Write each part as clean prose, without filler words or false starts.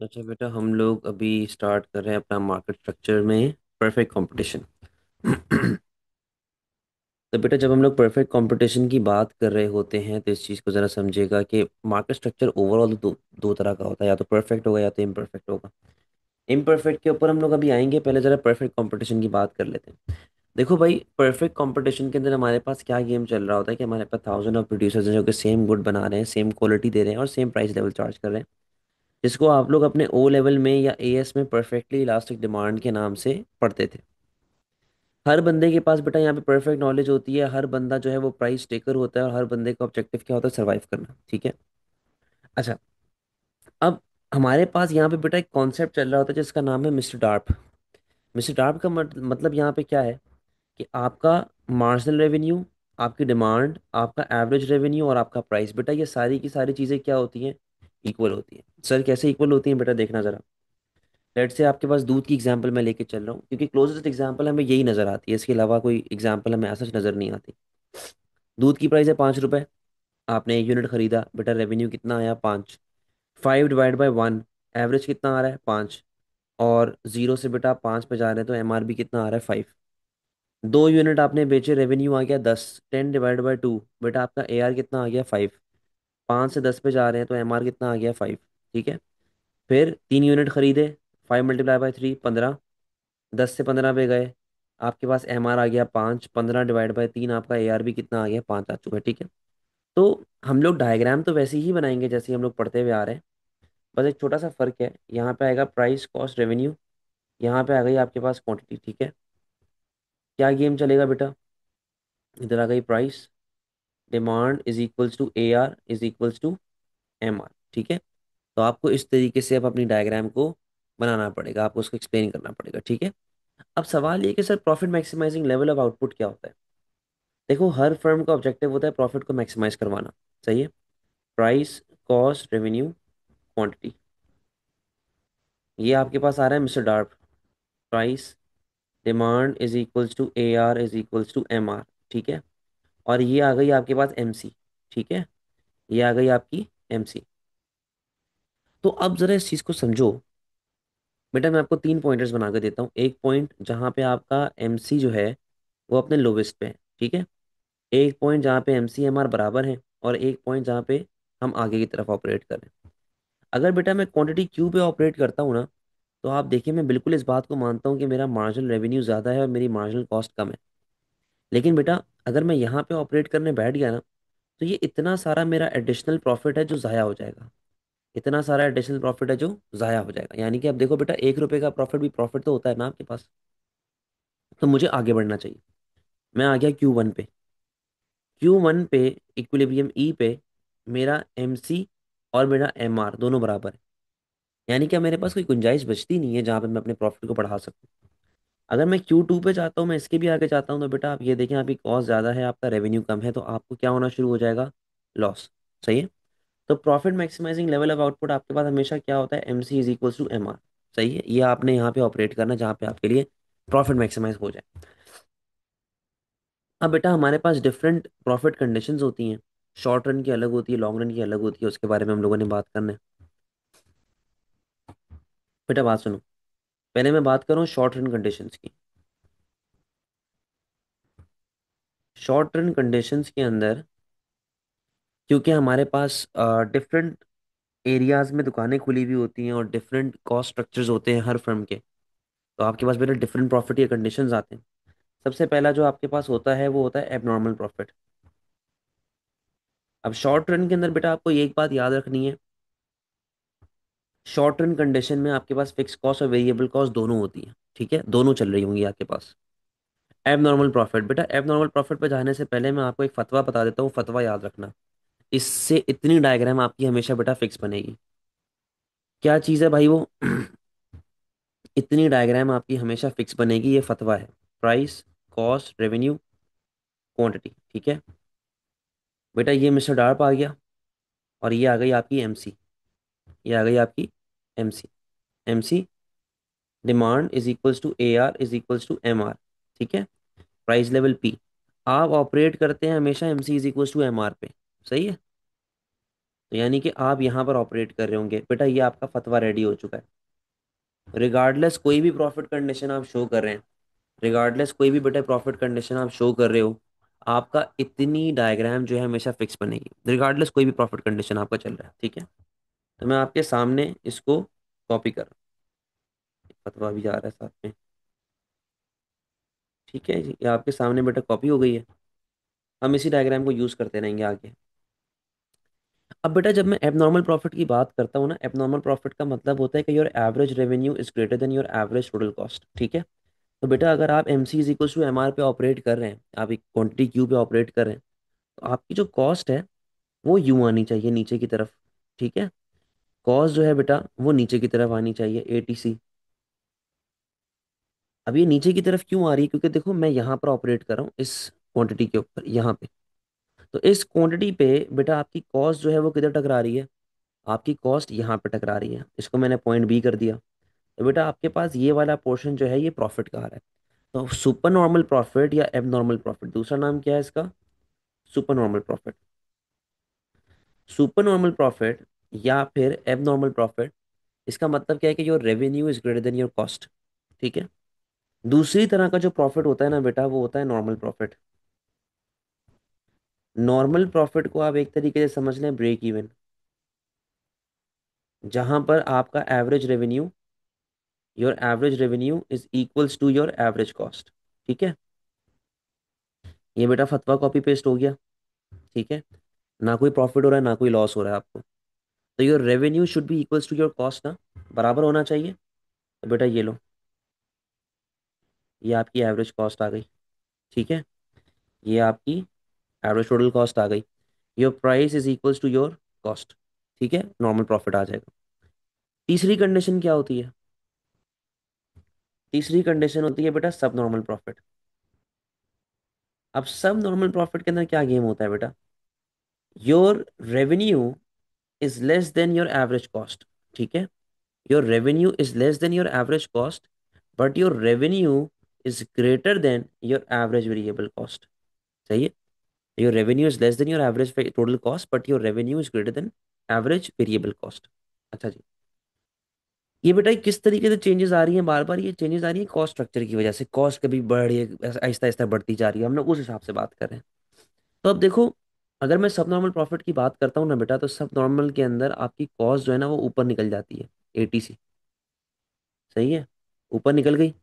अच्छा बेटा, हम लोग अभी स्टार्ट कर रहे हैं अपना मार्केट स्ट्रक्चर में परफेक्ट कंपटीशन। तो बेटा, जब हम लोग परफेक्ट कंपटीशन की बात कर रहे होते हैं तो इस चीज़ को ज़रा समझिएगा कि मार्केट स्ट्रक्चर ओवरऑल दो तरह का होता है, या तो परफेक्ट होगा या तो इम्परफेक्ट होगा। इम्परफेक्ट के ऊपर हम लोग अभी आएंगे, पहले ज़रा परफेक्ट कंपटीशन की बात कर लेते हैं। देखो भाई, परफेक्ट कंपटीशन के अंदर हमारे पास क्या गेम चल रहा होता है कि हमारे पास थाउजेंड ऑफ प्रोड्यूसर्स हैं जो कि सेम गुड बना रहे हैं, सेम क्वालिटी दे रहे हैं और सेम प्राइस लेवल चार्ज कर रहे हैं, जिसको आप लोग अपने ओ लेवल में या एएस में परफेक्टली इलास्टिक डिमांड के नाम से पढ़ते थे। हर बंदे के पास बेटा यहाँ पे परफेक्ट नॉलेज होती है, हर बंदा जो है वो प्राइस टेकर होता है और हर बंदे का ऑब्जेक्टिव क्या होता है? सर्वाइव करना। ठीक है। अच्छा, अब हमारे पास यहाँ पे बेटा एक कॉन्सेप्ट चल रहा होता है जिसका नाम है मिस्टर डार्प। मिस्टर डार्प का मतलब यहाँ पे क्या है कि आपका मार्जिनल रेवेन्यू, आपकी डिमांड, आपका एवरेज रेवेन्यू और आपका प्राइस, बेटा ये सारी की सारी चीज़ें क्या होती हैं? इक्वल होती हैं। सर कैसे इक्वल होती हैं बेटा? देखना जरा। लेट से आपके पास दूध की एग्जांपल मैं लेके चल रहा हूँ, क्योंकि क्लोजेस्ट एग्जांपल हमें यही नजर आती है, इसके अलावा कोई एग्जांपल हमें ऐसा नजर नहीं आती। दूध की प्राइस है 5 रुपए। आपने 1 यूनिट खरीदा, बेटा रेवेन्यू कितना आया? 5। 5 डिवाइड बाई 1, एवरेज कितना आ रहा है? 5। और जीरो से बेटा 5 पे जा रहे हैं तो एमआरपी कितना आ रहा है? 5। 2 यूनिट आपने बेचे, रेवेन्यू आ गया 10। 10 डिवाइड बाई 2, बेटा आपका एआर कितना आ गया? 5। 5 से 10 पे जा रहे हैं तो एमआर कितना आ गया? 5। ठीक है। फिर 3 यूनिट खरीदे, 5 × 3 = 15। 10 से 15 पे गए, आपके पास एमआर आ गया 5। 15 डिवाइड बाई 3, आपका एआर भी कितना आ गया? 5 आ चुका है। ठीक है। तो हम लोग डायग्राम तो वैसे ही बनाएंगे जैसे ही हम लोग पढ़ते हुए आ रहे हैं, बस एक छोटा सा फर्क है। यहाँ पे आएगा प्राइस कॉस्ट रेवेन्यू, यहाँ पे आ गई आपके पास क्वांटिटी। ठीक है। क्या गेम चलेगा बेटा? इधर आ गई price, demand is equals to A R is equals to M R. ठीक है। तो आपको इस तरीके से अब अपनी डायग्राम को बनाना पड़ेगा, आपको उसको एक्सप्लेन करना पड़ेगा। ठीक है। अब सवाल ये कि sir profit maximising level of output क्या होता है? देखो, हर फर्म का ऑब्जेक्टिव होता है प्रॉफिट को मैक्सिमाइज करवाना। सही है। प्राइस कॉस्ट रेवेन्यू क्वांटिटी, ये आपके पास आ रहा है मिस्टर डार्प। Price demand is equals to A R is equals to M R. ठीक है। और ये आ गई आपके पास एम सी। ठीक है। ये आ गई आपकी एम सी। तो अब जरा इस चीज को समझो बेटा, मैं आपको 3 पॉइंटर्स बना के देता हूँ। एक पॉइंट जहाँ पे आपका एम सी जो है वो अपने लोवेस्ट पे है। ठीक है। एक पॉइंट जहाँ पे एम सी एम आर बराबर है, और एक पॉइंट जहाँ पे हम आगे की तरफ ऑपरेट कर रहे हैं। अगर बेटा मैं क्वांटिटी क्यू पे ऑपरेट करता हूँ ना, तो आप देखिए मैं बिल्कुल इस बात को मानता हूँ कि मेरा मार्जिनल रेवेन्यू ज़्यादा है और मेरी मार्जिनल कॉस्ट कम है। लेकिन बेटा अगर मैं यहाँ पे ऑपरेट करने बैठ गया ना, तो ये इतना सारा मेरा एडिशनल प्रॉफिट है जो ज़ाया हो जाएगा। इतना सारा एडिशनल प्रॉफिट है जो ज़ाया हो जाएगा। यानी कि अब देखो बेटा, 1 रुपये का प्रॉफिट भी प्रॉफिट तो होता है ना आपके पास। तो मुझे आगे बढ़ना चाहिए। मैं आ गया Q1 पे। Q1 पे इक्विलिब्रियम ई पे मेरा एम सी और मेरा एम आर दोनों बराबर है। यानी कि अब मेरे पास कोई गुंजाइश बचती नहीं है जहाँ पे मैं अपने प्रॉफिट को बढ़ा सकूं। अगर मैं Q2 पे चाहता हूँ, मैं इसके भी आगे चाहता हूँ, तो बेटा आप ये देखें, आपकी कॉस्ट ज़्यादा है, आपका रेवेन्यू कम है, तो आपको क्या होना शुरू हो जाएगा? लॉस। सही है। तो profit maximising level of output आपके पास हमेशा क्या होता है? M C is equals to M R. सही है। ये आपने यहाँ पे ऑपरेट करना जहाँ पे आपके लिए प्रॉफिट मैक्सिमाइज हो जाए। अब बेटा हमारे पास डिफरेंट प्रॉफिट कंडीशंस होती हैं। शॉर्ट रन की अलग होती है, लॉन्ग रन की अलग होती है, उसके बारे में हम लोगों ने बात करना है। बेटा बात सुनो, पहले मैं बात करूँ शॉर्ट रन कंडीशंस की। शॉर्ट रन कंडीशंस के अंदर, क्योंकि हमारे पास डिफरेंट एरियाज में दुकानें खुली हुई होती हैं और डिफरेंट कॉस्ट स्ट्रक्चर्स होते हैं हर फर्म के, तो आपके पास बेटा डिफरेंट प्रॉफिट के कंडीशंस आते हैं। सबसे पहला जो आपके पास होता है वो होता है एबनॉर्मल प्रॉफिट। अब शॉर्ट रन के अंदर बेटा आपको ये एक बात याद रखनी है, शॉर्ट रन कंडीशन में आपके पास फिक्स कॉस्ट और वेरिएबल कॉस्ट दोनों होती है। ठीक है, दोनों चल रही होंगी आपके पास। एबनॉर्मल प्रॉफिट, बेटा एबनॉर्मल प्रॉफिट पे जाने से पहले मैं आपको एक फतवा बता देता हूँ, फतवा याद रखना। इससे इतनी डायग्राम आपकी हमेशा बेटा फिक्स बनेगी। क्या चीज़ है भाई वो? इतनी डायग्राम आपकी हमेशा फिक्स बनेगी, ये फतवा है। Price cost revenue quantity. ठीक है। बेटा ये मिस्टर डार्प आ गया, और ये आ गई आपकी एमसी। ये आ गई आपकी MC. MC demand is equals to A R is equals to M R. ठीक है। Price level P. आप ऑपरेट करते हैं हमेशा MC is equals to M R पे। सही है। तो यानी कि आप यहाँ पर ऑपरेट कर रहे होंगे बेटा, ये आपका फतवा रेडी हो चुका है। रिगार्डलेस कोई भी प्रॉफिट कंडीशन आप शो कर रहे हैं, रिगार्डलेस कोई भी बेटा प्रॉफिट कंडीशन आप शो कर रहे हो, आपका इतनी डायग्राम जो है हमेशा फिक्स बनेगी, रिगार्डलेस कोई भी प्रॉफिट कंडीशन आपका चल रहा है। ठीक है, तो मैं आपके सामने इसको कॉपी कर रहा हूँ, फतवा भी जा रहा है साथ में। ठीक है जी, ये आपके सामने बेटा कॉपी हो गई है। हम इसी डायग्राम को यूज़ करते रहेंगे आगे। अब बेटा जब मैं एबनॉर्मल प्रॉफिट की बात करता हूँ ना, एबनॉर्मल प्रॉफिट का मतलब होता है कि your average revenue is greater than your average total cost. ठीक है, तो बेटा अगर आप M C is equal to M R पे ऑपरेट कर रहे हैं, आप एक क्वांटिटी क्यू पे ऑपरेट कर रहे हैं, तो आपकी जो कॉस्ट है वो यूं आनी चाहिए नीचे की तरफ। ठीक है, कॉस्ट जो है बेटा वो नीचे की तरफ आनी चाहिए, ए टी सी। अब ये नीचे की तरफ क्यों आ रही है, क्योंकि देखो मैं यहाँ पर ऑपरेट कर रहा हूँ इस क्वांटिटी के ऊपर यहाँ पे। तो इस क्वांटिटी पे बेटा आपकी कॉस्ट जो है वो किधर टकरा रही है, आपकी कॉस्ट यहाँ पे टकरा रही है। इसको मैंने पॉइंट बी कर दिया। तो बेटा आपके पास ये वाला पोर्शन जो है ये प्रॉफिट का आ रहा है। तो सुपर नॉर्मल प्रॉफिट या एब नॉर्मल प्रॉफिट, दूसरा नाम क्या है इसका, super normal profit. Super normal profit या फिर एब नॉर्मल प्रॉफिट, इसका मतलब क्या है कि your revenue is greater than your cost. ठीक है, दूसरी तरह का जो प्रॉफिट होता है ना बेटा वो होता है नॉर्मल प्रॉफिट। नॉर्मल प्रॉफिट को आप एक तरीके से समझ लें ब्रेक इवन, जहां पर आपका average revenue is equals to your average cost. ठीक है, ये बेटा फतवा कॉपी पेस्ट हो गया। ठीक है, ना कोई प्रॉफिट हो रहा है ना कोई लॉस हो रहा है आपको, तो your revenue should be equals to your cost ना, बराबर होना चाहिए। तो बेटा ये लो, ये आपकी एवरेज कॉस्ट आ गई। ठीक है, ये आपकी एवरेज टोटल कॉस्ट आ गई। Your price is equals to your cost. ठीक है, नॉर्मल प्रॉफिट आ जाएगा। तीसरी कंडीशन क्या होती है, तीसरी कंडीशन होती है बेटा सब नॉर्मल प्रॉफिट। अब सब नॉर्मल प्रॉफिट के अंदर क्या गेम होता है बेटा, your revenue is less than your average cost. ठीक है, your revenue is less than your average cost, but your revenue is greater than your average variable cost. सही है, your revenue is less than your average total cost but your revenue is greater then average variable cost. अच्छा जी, ये बेटा किस तरीके से changes आ रही हैं बार बार, ये चेंजेस आ रही है कॉस्ट स्ट्रक्चर की वजह से, कॉस्ट कभी बढ़ रही है आहिस्ता आहिस्ता बढ़ती जा रही है, हम लोग उस हिसाब से बात कर रहे हैं। तो अब देखो, अगर मैं सब नॉर्मल प्रॉफिट की बात करता हूँ ना बेटा, तो सब नॉर्मल के अंदर आपकी कॉस्ट जो है ना वो ऊपर निकल जाती है, एटीसी। सही है, ऊपर निकल गई।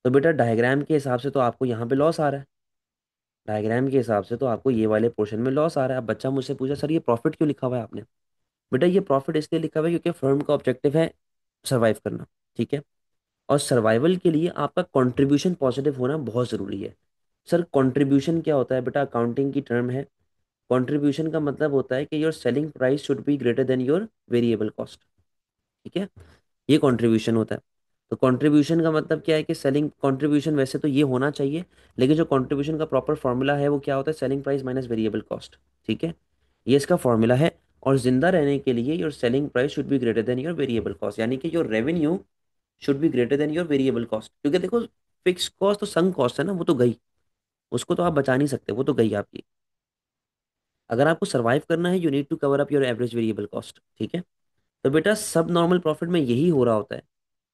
तो बेटा डायग्राम के हिसाब से तो आपको यहाँ पे लॉस आ रहा है, डायग्राम के हिसाब से तो आपको ये वाले पोर्शन में लॉस आ रहा है। अब बच्चा मुझसे पूछा सर ये प्रॉफिट क्यों लिखा हुआ है आपने, बेटा ये प्रॉफिट इसलिए लिखा हुआ है क्योंकि फर्म का ऑब्जेक्टिव है सर्वाइव करना। ठीक है, और सर्वाइवल के लिए आपका कंट्रीब्यूशन पॉजिटिव होना बहुत ज़रूरी है। सर कंट्रीब्यूशन क्या होता है बेटा, अकाउंटिंग की टर्म है। कंट्रीब्यूशन का मतलब होता है कि your selling price should be greater than your variable cost. ठीक है, ये कंट्रीब्यूशन होता है। तो कंट्रीब्यूशन का मतलब क्या है कि सेलिंग कंट्रीब्यूशन वैसे तो ये होना चाहिए, लेकिन जो कंट्रीब्यूशन का प्रॉपर फॉर्मूला है वो क्या होता है, selling price minus variable cost. ठीक है, ये इसका फॉर्मूला है। और जिंदा रहने के लिए your selling price should be greater than your variable cost, यानी कि your revenue should be greater than your variable cost. क्योंकि देखो फिक्स कॉस्ट तो संक कॉस्ट है ना, वो तो गई, उसको तो आप बचा नहीं सकते, वो तो गई आपकी। अगर आपको सर्वाइव करना है you need to cover up your average variable cost. ठीक है, तो बेटा सब नॉर्मल प्रॉफिट में यही हो रहा होता है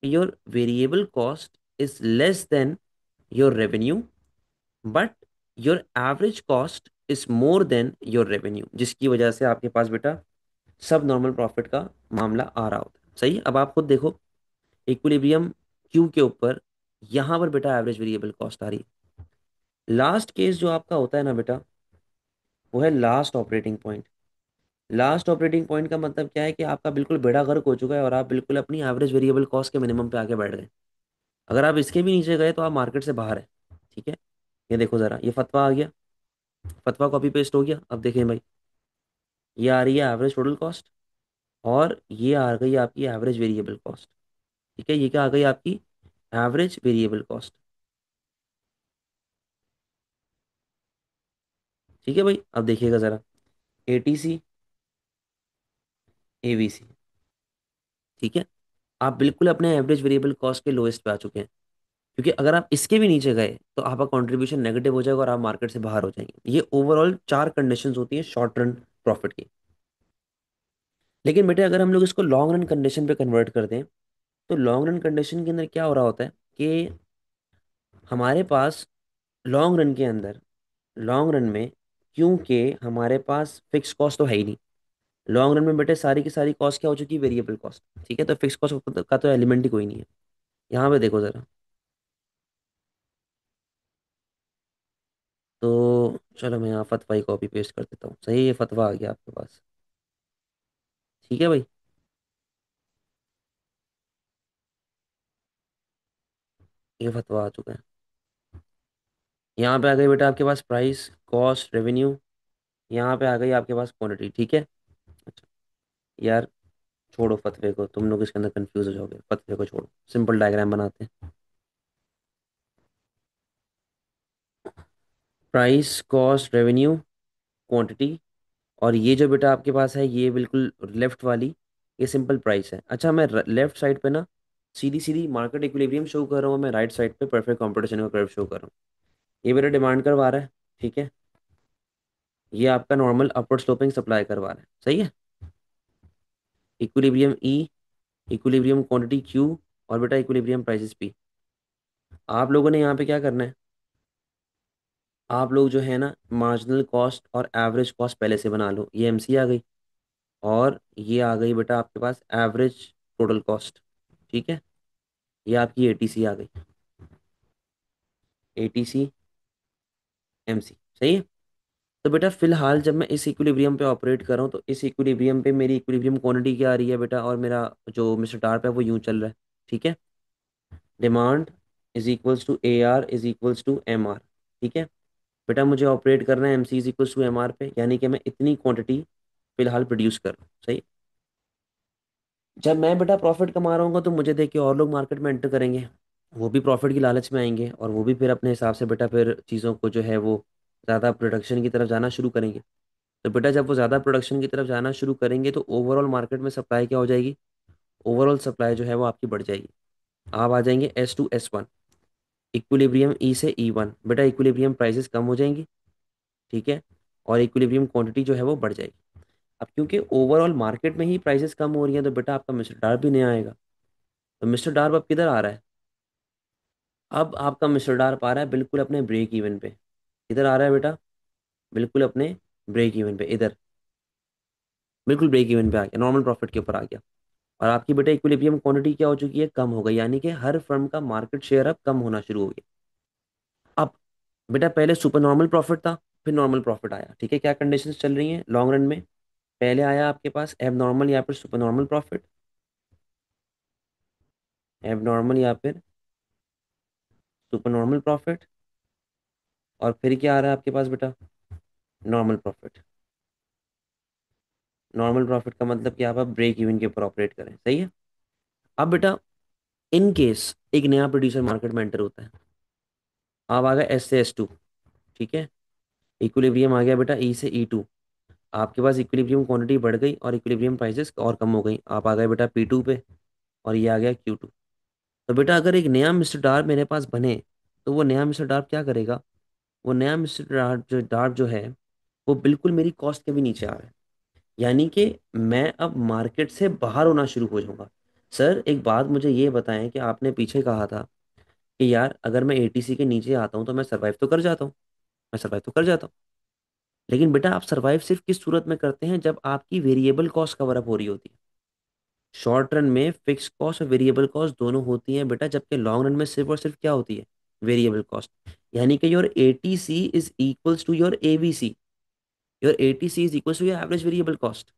कि your variable cost is less than your revenue, but your average cost is more than your revenue, जिसकी वजह से आपके पास बेटा सब नॉर्मल प्रॉफिट का मामला आ रहा होता है। सही है, अब आप खुद देखो इक्विलिब्रियम क्यू के ऊपर यहां पर बेटा एवरेज वेरिएबल कॉस्ट आ रही है। लास्ट केस जो आपका होता है ना बेटा वो है last operating point. Last operating point का मतलब क्या है कि आपका बिल्कुल बेड़ा गर्क हो चुका है और आप बिल्कुल अपनी एवरेज वेरिएबल कॉस्ट के मिनिमम पे आके बैठ गए। अगर आप इसके भी नीचे गए तो आप मार्केट से बाहर है। ठीक है, ये देखो जरा, ये फतवा आ गया, फतवा कॉपी पेस्ट हो गया। अब देखें भाई, ये आ रही है एवरेज टोटल कॉस्ट और ये आ गई आपकी एवरेज वेरिएबल कॉस्ट। ठीक है, ये क्या आ गई आपकी एवरेज वेरिएबल कॉस्ट। ठीक है भाई, अब देखिएगा जरा, एटीसी, एवीसी। ठीक है, आप बिल्कुल अपने एवरेज वेरिएबल कॉस्ट के लोएस्ट पे आ चुके हैं, क्योंकि अगर आप इसके भी नीचे गए तो आपका कंट्रीब्यूशन नेगेटिव हो जाएगा और आप मार्केट से बाहर हो जाएंगे। ये ओवरऑल चार कंडीशंस होती हैं शॉर्ट रन प्रॉफिट की। लेकिन बेटे अगर हम लोग इसको लॉन्ग रन कंडीशन पे कन्वर्ट कर दें, तो लॉन्ग रन कंडीशन के अंदर क्या हो रहा होता है कि हमारे पास लॉन्ग रन के अंदर, लॉन्ग रन में, क्योंकि हमारे पास फिक्स कॉस्ट तो है ही नहीं। लॉन्ग रन में बेटे सारी की सारी कॉस्ट क्या हो चुकी है, वेरिएबल कॉस्ट। ठीक है, तो फिक्स कॉस्ट का तो एलिमेंट ही कोई नहीं है। यहाँ पे देखो जरा। तो चलो मैं यहाँ फतवा ही कॉपी पेस्ट कर देता हूँ। सही है, ये फतवा आ गया आपके पास। ठीक है भाई, ये फतवा आ चुका है। यहाँ पे आ गई बेटा आपके पास प्राइस, कॉस्ट, रेवेन्यू। यहाँ पे आ गई आपके पास क्वांटिटी। ठीक है। अच्छा यार, छोड़ो फतवे को, तुम लोग इसके अंदर कंफ्यूज हो जाओगे। फतवे को छोड़ो, सिंपल डायग्राम बनाते हैं। Price, cost, revenue, quantity. और ये जो बेटा आपके पास है, ये बिल्कुल लेफ्ट वाली, ये सिंपल प्राइस है। अच्छा, मैं लेफ्ट साइड पे ना सीधी सीधी मार्केट इक्विलिब्रियम शो कर रहा हूँ, मैं राइट साइड पे परफेक्ट कंपटीशन का कर्व शो कर रहा हूँ। ये मेरा डिमांड करवा रहा है। ठीक है, ये आपका नॉर्मल अपवर्ड स्लोपिंग सप्लाई करवा रहा है। सही है। इक्विलिब्रियम ई, इक्विलिब्रियम क्वांटिटी क्यू, और बेटा इक्विलिब्रियम प्राइसेस पी। आप लोगों ने यहाँ पे क्या करना है, आप लोग जो है ना मार्जिनल कॉस्ट और एवरेज कॉस्ट पहले से बना लो। ये एमसी आ गई, और ये आ गई बेटा आपके पास एवरेज टोटल कॉस्ट। ठीक है, ये आपकी एटीसी आ गई, एटीसी एमसी। सही है। तो बेटा फिलहाल जब मैं इस इक्विलिब्रियम पे ऑपरेट कर रहा हूँ, तो इस इक्विलिब्रियम पे मेरी इक्विलिब्रियम क्वांटिटी क्या आ रही है बेटा, और मेरा जो मिस्टर टार्प है वो यूं चल रहा है। ठीक है, demand is equals to A R is equals to M R. ठीक है बेटा, मुझे ऑपरेट करना है M C is equals to M R पे, यानी कि मैं इतनी क्वांटिटी फिलहाल प्रोड्यूस कर रहा हूँ। सही। जब मैं बेटा प्रॉफिट कमा रहा हूँ तो मुझे देख के और लोग मार्केट में एंटर करेंगे, वो भी प्रॉफिट की लालच में आएंगे, और वो भी फिर अपने हिसाब से बेटा फिर चीज़ों को जो है वो ज़्यादा प्रोडक्शन की तरफ जाना शुरू करेंगे। तो बेटा जब वो ज़्यादा प्रोडक्शन की तरफ जाना शुरू करेंगे, तो ओवरऑल मार्केट में सप्लाई क्या हो जाएगी, ओवरऑल सप्लाई जो है वो आपकी बढ़ जाएगी। आप आ जाएंगे S2 S1, इक्विलिब्रियम ई से E1। बेटा इक्विलिब्रियम प्राइसेस कम हो जाएंगी। ठीक है, और इक्विलिब्रियम क्वांटिटी जो है वो बढ़ जाएगी। अब क्योंकि ओवरऑल मार्केट में ही प्राइसेस कम हो रही हैं, तो बेटा आपका मिस्टर डार्प भी नहीं आएगा। तो मिस्टर डार्प अब किधर आ रहा है, अब आपका मिस्टर डार्प आ रहा है बिल्कुल अपने ब्रेक इवन पे। किधर आ रहा है बेटा, बिल्कुल अपने ब्रेक इवन पे, इधर बिल्कुल ब्रेक इवन पे आ गया, नॉर्मल प्रॉफिट के ऊपर आ गया। और आपकी बेटा इक्विलिब्रियम क्वांटिटी क्या हो चुकी है, कम हो गई, यानी कि हर फर्म का मार्केट शेयर अब कम होना शुरू हो गया। अब बेटा पहले सुपर नॉर्मल प्रॉफिट था, फिर नॉर्मल प्रॉफिट आया। ठीक है, क्या कंडीशंस चल रही हैं लॉन्ग रन में। पहले आया आपके पास एब नॉर्मल या फिर सुपर नॉर्मल प्रॉफिट, एब नॉर्मल या फिर सुपर नॉर्मल प्रॉफिट, और फिर क्या आ रहा है आपके पास बेटा, नॉर्मल प्रॉफिट। नॉर्मल प्रॉफिट का मतलब कि आप अब ब्रेक इवन के ऊपर ऑपरेट करें। सही है। अब बेटा इन केस एक नया प्रोड्यूसर मार्केट में एंटर होता है, अब आ गया S से S2। ठीक है, इक्विलिब्रियम आ गया बेटा E से E2। आपके पास इक्विलिब्रियम क्वांटिटी बढ़ गई और इक्विलिब्रियम प्राइसेस और कम हो गई, आप आ गए बेटा P2 पे, और ये आ गया Q2। तो बेटा अगर एक नया मिस्टर डार्प मेरे पास बने, तो वो नया मिस्टर डार्प क्या करेगा, वो नया मिस्टर डार्प जो है वो बिल्कुल मेरी कॉस्ट के भी नीचे आ रहा है। यानी कि मैं अब मार्केट से बाहर होना शुरू हो जाऊंगा। सर एक बात मुझे ये बताएं कि आपने पीछे कहा था कि यार अगर मैं एटीसी के नीचे आता हूँ तो मैं सर्वाइव तो कर जाता हूँ, मैं सर्वाइव तो कर जाता हूँ। लेकिन बेटा आप सर्वाइव सिर्फ किस सूरत में करते हैं, जब आपकी वेरिएबल कॉस्ट कवर अप हो रही होती है। शॉर्ट रन में फिक्स कॉस्ट और वेरिएबल कॉस्ट दोनों होती हैं बेटा, जबकि लॉन्ग रन में सिर्फ और सिर्फ क्या होती है, वेरिएबल कॉस्ट। यानी कि your ATC is equals to your AVC, your ATC is equals to your average variable cost.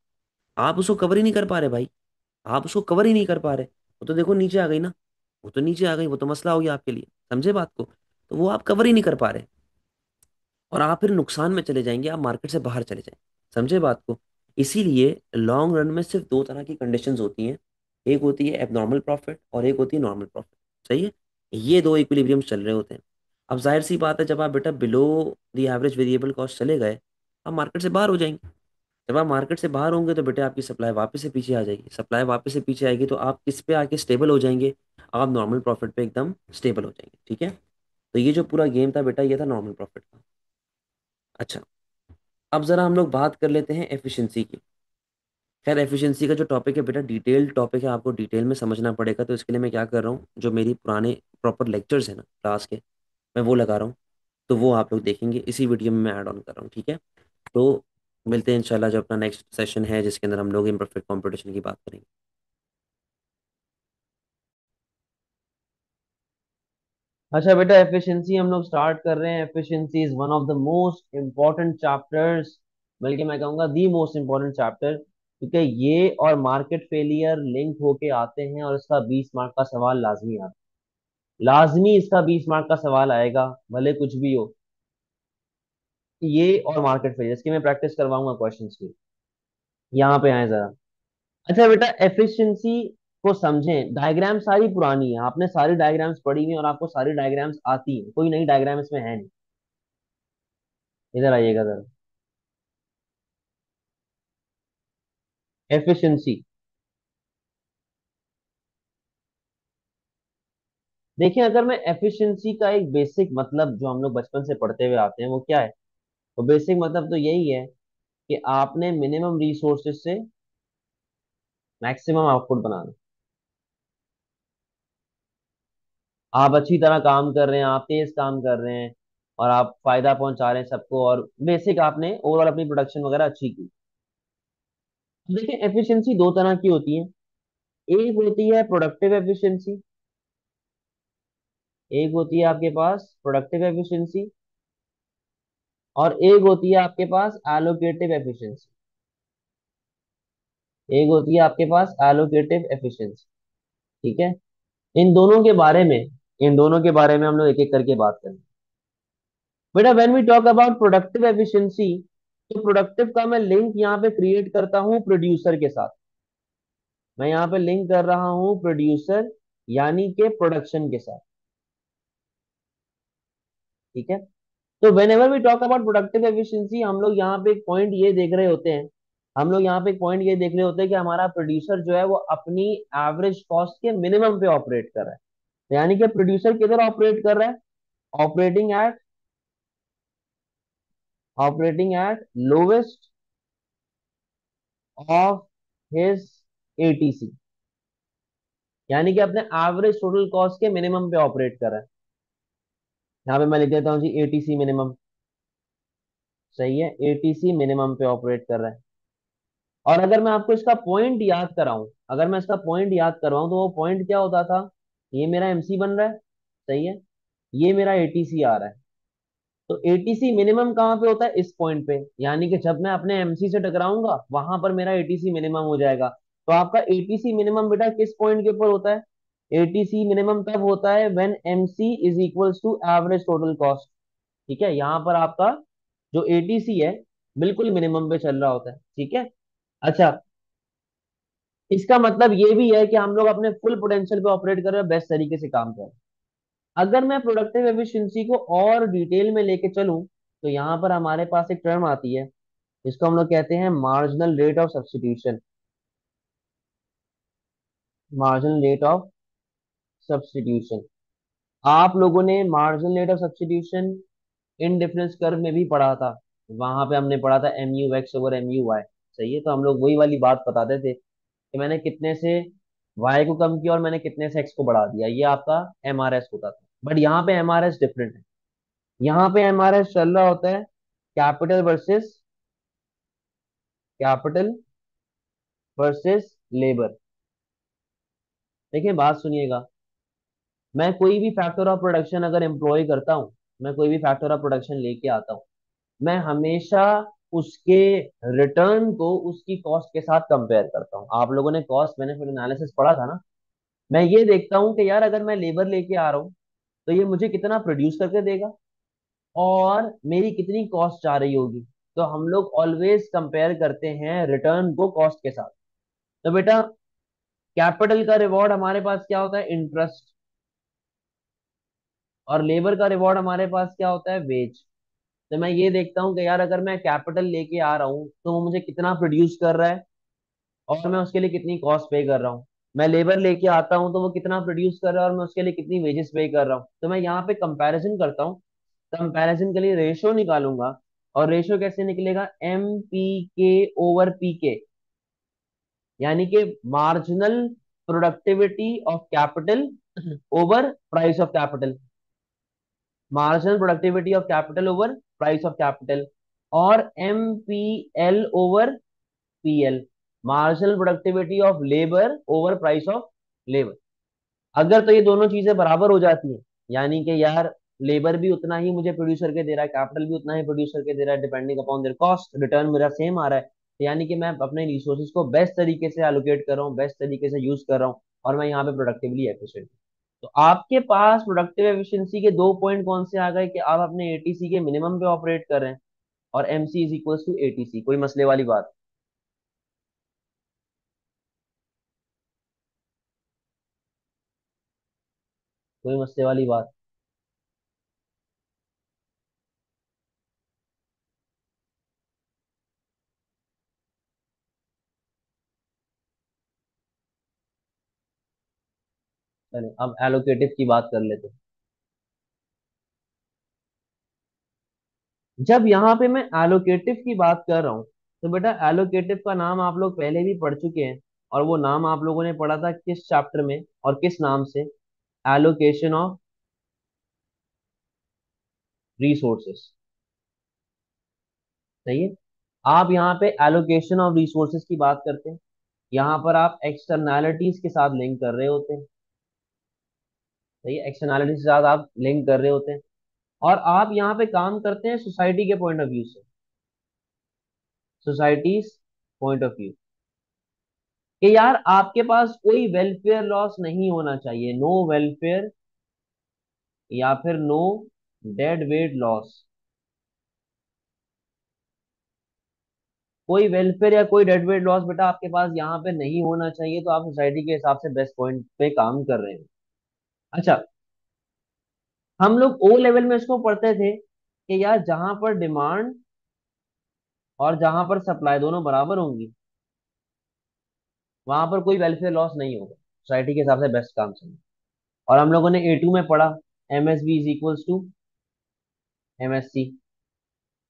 आप उसको कवर ही नहीं कर पा रहे भाई, आप उसको कवर ही नहीं कर पा रहे। वो तो देखो नीचे आ गई ना, वो तो नीचे आ गई, वो तो मसला हो गया आपके लिए। समझे बात को, तो वो आप कवर ही नहीं कर पा रहे, और आप फिर नुकसान में चले जाएंगे, आप मार्केट से बाहर चले जाएंगे। समझे बात को। इसीलिए लॉन्ग रन में सिर्फ दो तरह की कंडीशंस होती हैं, एक होती है एबनॉर्मल प्रॉफिट और एक होती है नॉर्मल प्रॉफिट। सही है, ये दो इक्विलिब्रियम्स चल रहे होते हैं। अब जाहिर सी बात है, जब आप बेटा below the average variable cost चले गए, आप मार्केट से बाहर हो जाएंगे। जब आप मार्केट से बाहर होंगे तो बेटा आपकी सप्लाई वापस से पीछे आ जाएगी, सप्लाई वापस से पीछे आएगी तो आप किस पे आके स्टेबल हो जाएंगे, आप नॉर्मल प्रॉफिट पे एकदम स्टेबल हो जाएंगे। ठीक है, तो ये जो पूरा गेम था बेटा, ये था नॉर्मल प्रॉफिट का। अच्छा, अब जरा हम लोग बात कर लेते हैं एफिशिएंसी की। खैर एफिशिएंसी का जो टॉपिक है बेटा डिटेल टॉपिक है, आपको डिटेल में समझना पड़ेगा, तो इसके लिए मैं क्या कर रहा हूँ, जो मेरी पुराने प्रॉपर लेक्चर्स है ना क्लास के, मैं वो लगा रहा हूँ। तो वो आप लोग देखेंगे, इसी वीडियो में मैं ऐड ऑन कर रहा हूँ, ठीक है। तो मिलते हैं इंशाल्लाह जो अपना नेक्स्ट सेशन है जिसके अंदर हम लोग इम्परफेक्ट कंपटीशन की बात करेंगे। अच्छा बेटा, एफिशिएंसी हम लोग स्टार्ट कर रहे हैं। Efficiency is one of the most important chapters, बल्कि मैं कहूंगा दी मोस्ट इम्पोर्टेंट चैप्टर, क्योंकि ये और मार्केट फेलियर लिंक होके आते हैं और इसका 20 मार्क का सवाल लाजमी आता है। लाजमी इसका 20 मार्क का सवाल आएगा, भले कुछ भी हो। ये और मार्केट फेलियर इसकी मैं प्रैक्टिस करवाऊंगा क्वेश्चंस की। यहाँ पे आए जरा। अच्छा बेटा, एफिशिएंसी को समझें। डायग्राम सारी पुरानी है, आपने सारी डायग्राम्स पढ़ी हुई हैं और आपको सारी डायग्राम्स आती है, कोई नई डायग्राम इसमें है नहीं। इधर आइएगा जरा। एफिशिएंसी देखिए, अगर मैं एफिशिएंसी का एक बेसिक मतलब जो हम लोग बचपन से पढ़ते हुए आते हैं वो क्या है, तो बेसिक मतलब तो यही है कि आपने मिनिमम रिसोर्सेज से मैक्सिमम आउटपुट बनाना। आप अच्छी तरह काम कर रहे हैं, आप तेज काम कर रहे हैं और आप फायदा पहुंचा रहे हैं सबको, और बेसिक आपने ओवरऑल अपनी प्रोडक्शन वगैरह अच्छी की। देखिए, एफिशिएंसी दो तरह की होती है। एक होती है प्रोडक्टिव एफिशिएंसी, एक होती है आपके पास प्रोडक्टिव एफिशिएंसी, और एक होती है आपके पास एलोकेटिव एफिशिएंसी। एक होती है आपके पास एलोकेटिव एफिशिएंसी। ठीक है। इन दोनों के बारे में हम लोग एक एक करके बात करें। बेटा, when we talk about productive efficiency, तो प्रोडक्टिव का मैं लिंक यहाँ पे क्रिएट करता हूँ प्रोड्यूसर के साथ। मैं यहाँ पे लिंक कर रहा हूँ प्रोड्यूसर यानी के प्रोडक्शन के साथ। ठीक है। तो whenever we talk about productive efficiency, हम लोग यहाँ पे एक पॉइंट ये देख रहे होते हैं। हम लोग यहाँ पे एक पॉइंट ये देख रहे होते हैं कि हमारा प्रोड्यूसर जो है वो अपनी एवरेज कॉस्ट के मिनिमम पे ऑपरेट कर रहा है। यानी कि प्रोड्यूसर किधर ऑपरेट कर रहा है? Operating at operating at lowest of his ATC. यानी कि अपने एवरेज टोटल कॉस्ट के मिनिमम पे ऑपरेट कर रहा है। यहाँ पे मैं लिख देता हूँ जी एटीसी मिनिमम। सही है, एटीसी मिनिमम पे ऑपरेट कर रहा है। और अगर मैं आपको इसका पॉइंट याद कराऊं, अगर मैं इसका पॉइंट याद करवाऊं, तो वो पॉइंट क्या होता था? ये मेरा एमसी बन रहा है। सही है। ये मेरा एटीसी आ रहा है। तो एटीसी मिनिमम कहाँ पे होता है? इस पॉइंट पे। यानी कि जब मैं अपने एमसी से टकराऊंगा वहां पर मेरा एटीसी मिनिमम हो जाएगा। तो आपका एटीसी मिनिमम बेटा किस पॉइंट के ऊपर होता है? एटीसी मिनिमम तब होता है when MC is equals to average total cost. ठीक है। यहाँ पर आपका जो एटीसी है बिल्कुल मिनिमम पे चल रहा होता है। ठीक है। अच्छा, इसका मतलब ये भी है कि हम लोग अपने फुल पोटेंशियल पे ऑपरेट कर रहे हैं, बेस्ट तरीके से काम कर रहे हैं। अगर मैं प्रोडक्टिव एफिशिएंसी को और डिटेल में लेके चलूं, तो यहाँ पर हमारे पास एक टर्म आती है, इसको हम लोग कहते हैं marginal rate of substitution. Marginal rate of substitution. आप लोगों ने marginal rate of substitution indifference curve में भी पढ़ा था। वहां पे हमने पढ़ा था M U X over M U Y. सही है। तो हम लोग वही वाली बात बताते थे कि मैंने कितने से y को कम किया और मैंने कितने से x को बढ़ा दिया, ये आपका MRS होता था। बट यहाँ पे MRS डिफरेंट है। यहाँ पे MRS चल रहा होता है capital versus capital versus labour. देखिए, बात सुनिएगा। मैं कोई भी फैक्टर ऑफ प्रोडक्शन अगर एम्प्लॉय करता हूँ, मैं कोई भी फैक्टर ऑफ प्रोडक्शन लेके आता हूँ, मैं हमेशा उसके रिटर्न को उसकी कॉस्ट के साथ कंपेयर करता हूँ। आप लोगों ने कॉस्ट बेनिफिट एनालिसिस पढ़ा था ना। मैं ये देखता हूँ कि यार अगर मैं लेबर लेके आ रहा हूँ तो ये मुझे कितना प्रोड्यूस करके देगा और मेरी कितनी कॉस्ट आ रही होगी। तो हम लोग ऑलवेज कंपेयर करते हैं रिटर्न को कॉस्ट के साथ। तो बेटा, कैपिटल का रिवॉर्ड हमारे पास क्या होता है? इंटरेस्ट। और लेबर का रिवॉर्ड हमारे पास क्या होता है? वेज। तो मैं ये देखता हूँ कि यार अगर मैं कैपिटल लेके आ रहा हूँ तो वो मुझे कितना प्रोड्यूस कर रहा है और मैं उसके लिए कितनी कॉस्ट पे कर रहा हूँ। मैं लेबर लेके आता हूँ तो वो कितना प्रोड्यूस कर रहा है और मैं उसके लिए कितनी वेजेस पे कर रहा हूँ। तो मैं यहाँ पे कंपैरिजन करता हूँ। कंपैरिजन के लिए रेशो निकालूंगा। और रेशो कैसे निकलेगा? M P K over P K. यानी कि marginal productivity of capital over price of capital, marginal productivity of capital over price of capital, और MPL over PL, marginal productivity of labour over price of labour. अगर तो ये दोनों चीजें बराबर हो जाती हैं, यानी कि यार लेबर भी उतना ही मुझे प्रोड्यूस करके दे रहा है, कैपिटल भी उतना ही प्रोड्यूस करके दे रहा है, depending upon their cost, return मेरा सेम आ रहा है, तो यानी कि मैं अपने रिसोर्सेज को बेस्ट तरीके से एलोकेट कर रहा हूँ, बेस्ट तरीके से यूज कर रहा हूँ, और मैं यहाँ पे प्रोडक्टिवली एफिशिएंट। तो आपके पास प्रोडक्टिव एफिशिएंसी के दो पॉइंट कौन से आ गए कि आप अपने एटीसी के मिनिमम पे ऑपरेट कर रहे हैं, और MC is equal to ATC, कोई मसले वाली बात? कोई मसले वाली बात? चलिए अब एलोकेटिव की बात कर लेते हैं। जब यहाँ पे मैं एलोकेटिव की बात कर रहा हूँ, तो बेटा एलोकेटिव का नाम आप लोग पहले भी पढ़ चुके हैं, और वो नाम आप लोगों ने पढ़ा था किस चैप्टर में और किस नाम से? Allocation of resources. सही है। आप यहाँ पे एलोकेशन ऑफ रिसोर्सेस की बात करते हैं, यहाँ पर आप एक्सटर्नैलिटीज के साथ लिंक कर रहे होते हैं। सही है, एक्सटर्नैलिटीज के साथ आप लिंक कर रहे होते हैं, और आप यहाँ पे काम करते हैं सोसाइटी के पॉइंट ऑफ व्यू से, सोसाइटीज पॉइंट ऑफ व्यू, कि यार आपके पास कोई वेलफेयर लॉस नहीं होना चाहिए, नो वेलफेयर, या फिर नो डेड वेट लॉस, कोई वेलफेयर या कोई डेड वेट लॉस बेटा आपके पास यहाँ पे नहीं होना चाहिए, तो आप सोसाइटी के हिसाब से बेस्ट पॉइंट पे काम कर रहे हैं। अच्छा, हम लोग ओ लेवल में इसको पढ़ते थे कि यार जहां पर डिमांड और जहां पर सप्लाई दोनों बराबर होंगी, वहां पर कोई वेलफेयर लॉस नहीं होगा, सोसाइटी के हिसाब से बेस्ट काम चलेगा। और हम लोगों ने ए टू में पढ़ा MSB is equals to MSC.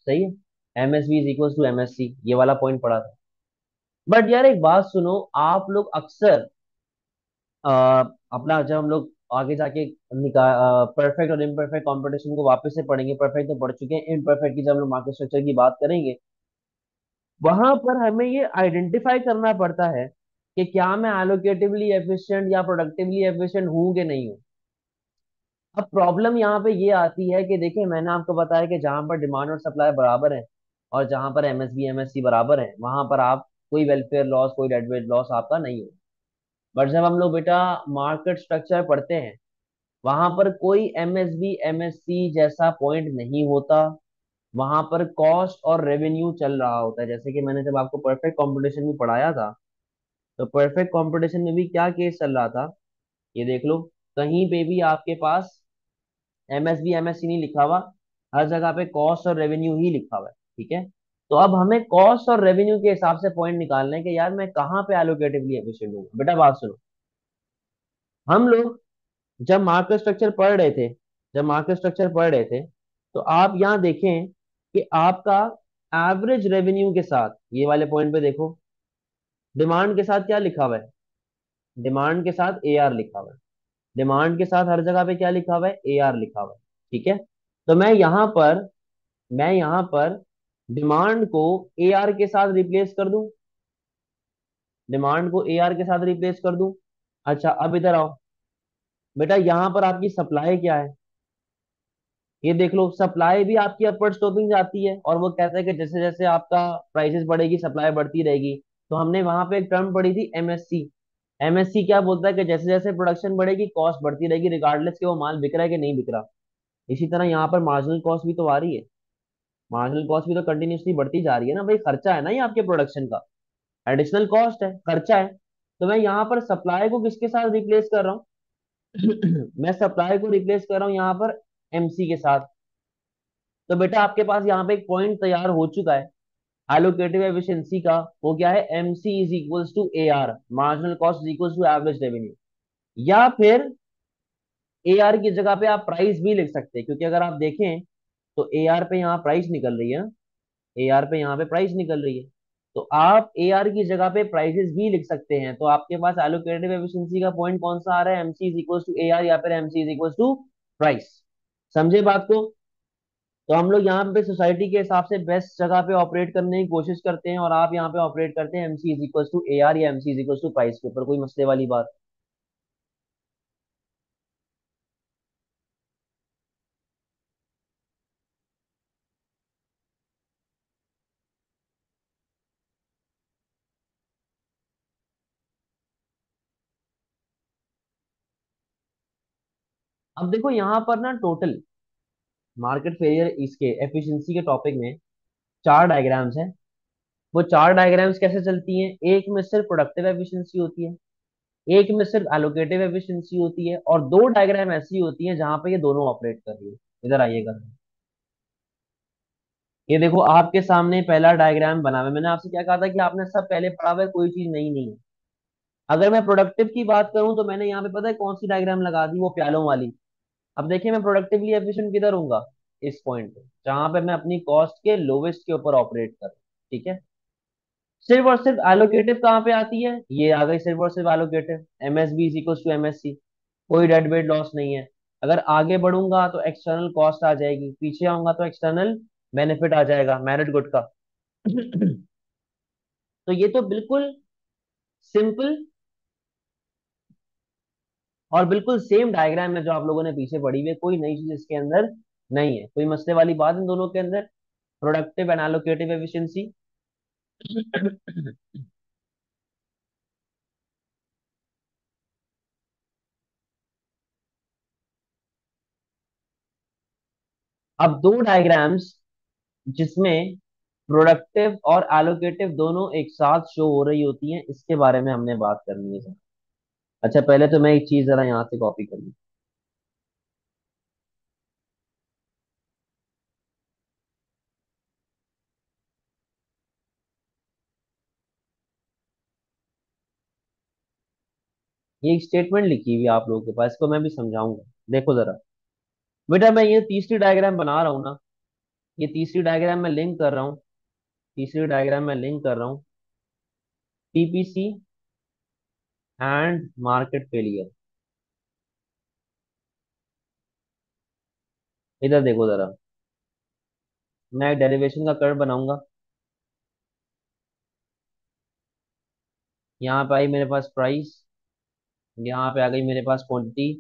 सही है, MSB is equals to MSC, ये वाला पॉइंट पढ़ा था। बट यार एक बात सुनो, आप लोग अक्सर अ, अपना जब हम लोग आगे जाके परफेक्ट और इम्परफेक्ट कंपटीशन को वापस से पढ़ेंगे, परफेक्ट तो पढ़ चुके हैं, इम्परफेक्ट की जब हम लोग मार्केट स्ट्रक्चर की बात करेंगे, वहां पर हमें ये आइडेंटिफाई करना पड़ता है कि क्या मैं एलोकेटिवली एफिशिएंट या प्रोडक्टिवली एफिशिएंट हूं कि नहीं हूं। अब प्रॉब्लम यहाँ पे ये आती है कि देखिए मैंने आपको बताया कि जहां पर डिमांड और सप्लाई बराबर है, और जहां पर एमएसबी एमएससी बराबर है, वहां पर आप कोई वेलफेयर लॉस, कोई डेडवेट लॉस आपका नहीं हो। बट जब हम लोग बेटा मार्केट स्ट्रक्चर पढ़ते हैं, वहां पर कोई एमएसबी एमएससी जैसा पॉइंट नहीं होता, वहां पर कॉस्ट और रेवेन्यू चल रहा होता है। जैसे कि मैंने जब आपको परफेक्ट कंपटीशन में पढ़ाया था, तो परफेक्ट कंपटीशन में भी क्या केस चल रहा था, ये देख लो, कहीं पे भी आपके पास एमएसबी एमएससी नहीं लिखा हुआ, हर जगह पे कॉस्ट और रेवेन्यू ही लिखा हुआ है। ठीक है, तो अब हमें कॉस्ट और रेवेन्यू के हिसाब से पॉइंट निकालना है कि यार मैं कहाँ पे एलोकेटिवली एफिशिएंट हूँ। बेटा बात सुनो, हम लोग जब मार्केट स्ट्रक्चर पढ़ रहे थे, जब मार्केट स्ट्रक्चर पढ़ रहे थे, तो आप यहाँ देखें कि आपका एवरेज रेवेन्यू के साथ, ये वाले पॉइंट पे देखो, डिमांड के साथ क्या लिखा हुआ है? डिमांड के साथ ए आर लिखा हुआ है। डिमांड के साथ हर जगह पे क्या लिखा हुआ है? ए आर लिखा हुआ है। ठीक है, तो मैं यहाँ पर डिमांड को ए आर के साथ रिप्लेस कर दूं, डिमांड को ए आर के साथ रिप्लेस कर दूं। अच्छा अब इधर आओ बेटा, यहाँ पर आपकी सप्लाई क्या है? ये देख लो, सप्लाई भी आपकी अपवर्ड स्लोपिंग जाती है, और वो कहता है कि जैसे जैसे आपका प्राइसेस बढ़ेगी सप्लाई बढ़ती रहेगी। तो हमने वहां पे एक टर्म पढ़ी थी एमएससी। एमएससी क्या बोलता है कि जैसे जैसे प्रोडक्शन बढ़ेगी कॉस्ट बढ़ती रहेगी, रिगार्डलेस कि वो माल बिक रहा है कि नहीं बिक रहा। इसी तरह यहाँ पर मार्जिनल कॉस्ट भी तो आ रही है, मार्जिनल कॉस्ट भी तो कंटिन्यूसली बढ़ती जा रही है ना भाई, खर्चा है ना ये आपके प्रोडक्शन का, एडिशनल कॉस्ट है, खर्चा है। तो मैं यहाँ पर सप्लाई को किसके साथ रिप्लेस कर रहा हूँ? मैं सप्लाई को रिप्लेस कर रहा हूँ यहाँ पर एमसी के साथ। तो बेटा आपके पास यहाँ पे एक पॉइंट तैयार हो चुका है एलोकेटिव एफिशिएंसी का, वो क्या है? MC is equals to A R, marginal cost is equals to average revenue. या फिर ए आर की जगह पे आप प्राइस भी लिख सकते हैं, क्योंकि अगर आप देखें तो ए आर पे यहाँ प्राइस निकल रही है ना, ए आर पे यहाँ पे प्राइस निकल रही है। तो आप ए आर की जगह पे प्राइजेस भी लिख सकते हैं। तो आपके पास एलोकेटिव एफिशिएंसी का पॉइंट कौन सा आ रहा है, MC is equal to A R या फिर MC is equal to price. समझे बात को। तो हम लोग यहाँ पे सोसाइटी के हिसाब से बेस्ट जगह पे ऑपरेट करने की कोशिश करते हैं, और आप यहाँ पे ऑपरेट करते हैं MC is equal to A R या MC is equal to price के ऊपर। कोई मसले वाली बात। अब देखो यहाँ पर ना टोटल मार्केट फेलियर इसके एफिशिएंसी के टॉपिक में चार डायग्राम्स हैं। वो चार डायग्राम्स कैसे चलती हैं, एक में सिर्फ प्रोडक्टिव एफिशिएंसी होती है, एक में सिर्फ एलोकेटिव एफिशिएंसी होती है, और दो डायग्राम ऐसी होती हैं जहां पे ये दोनों ऑपरेट कर रही है। इधर आइएगा। ये देखो आपके सामने पहला डायग्राम बना हुआ है। मैंने आपसे क्या कहा था कि आपने सब पहले पढ़ा हुआ है, कोई चीज नई नहीं है। अगर मैं प्रोडक्टिव की बात करूं तो मैंने यहाँ पे पता है कौन सी डायग्राम लगा दी, वो प्यालों वाली। अब देखिए मैं प्रोडक्टिवली एफिशिएंट किधर हूंगा, इस पॉइंट पे जहां पे मैं अपनी कॉस्ट के लोवेस्ट के ऊपर ऑपरेट कर रहा हूं। ठीक है। सिर्फ और सिर्फ एलोकेटिव कहाँ पे आती है, ये आ गई सिर्फ और सिर्फ allocative, MSB is equal to MSC. कोई डेड वेट लॉस नहीं है। अगर आगे बढ़ूंगा तो एक्सटर्नल कॉस्ट आ जाएगी, पीछे आऊंगा तो एक्सटर्नल बेनिफिट आ जाएगा मेरिट गुड का। तो ये तो बिल्कुल सिंपल और बिल्कुल सेम डायग्राम है जो आप लोगों ने पीछे पढ़ी हुई है, कोई नई चीज इसके अंदर नहीं है, कोई मसले वाली बात इन दोनों के अंदर। Productive and allocative efficiency. अब दो डायग्राम्स जिसमें प्रोडक्टिव और एलोकेटिव दोनों एक साथ शो हो रही होती हैं, इसके बारे में हमने बात करनी है सर। अच्छा पहले तो मैं एक चीज जरा यहाँ से कॉपी कर लूँ। ये एक स्टेटमेंट लिखी हुई है आप लोगों के पास, इसको मैं भी समझाऊंगा। देखो जरा बेटा, मैं ये तीसरी डायग्राम बना रहा हूँ ना, ये तीसरी डायग्राम में लिंक कर रहा हूँ, तीसरी डायग्राम में लिंक कर रहा हूँ पीपीसी एंड मार्केट फेलियर। इधर देखो जरा, मैं एक डेरिवेशन का कर्व बनाऊंगा। यहाँ पे आई मेरे पास प्राइस, यहाँ पे आ गई मेरे पास क्वांटिटी,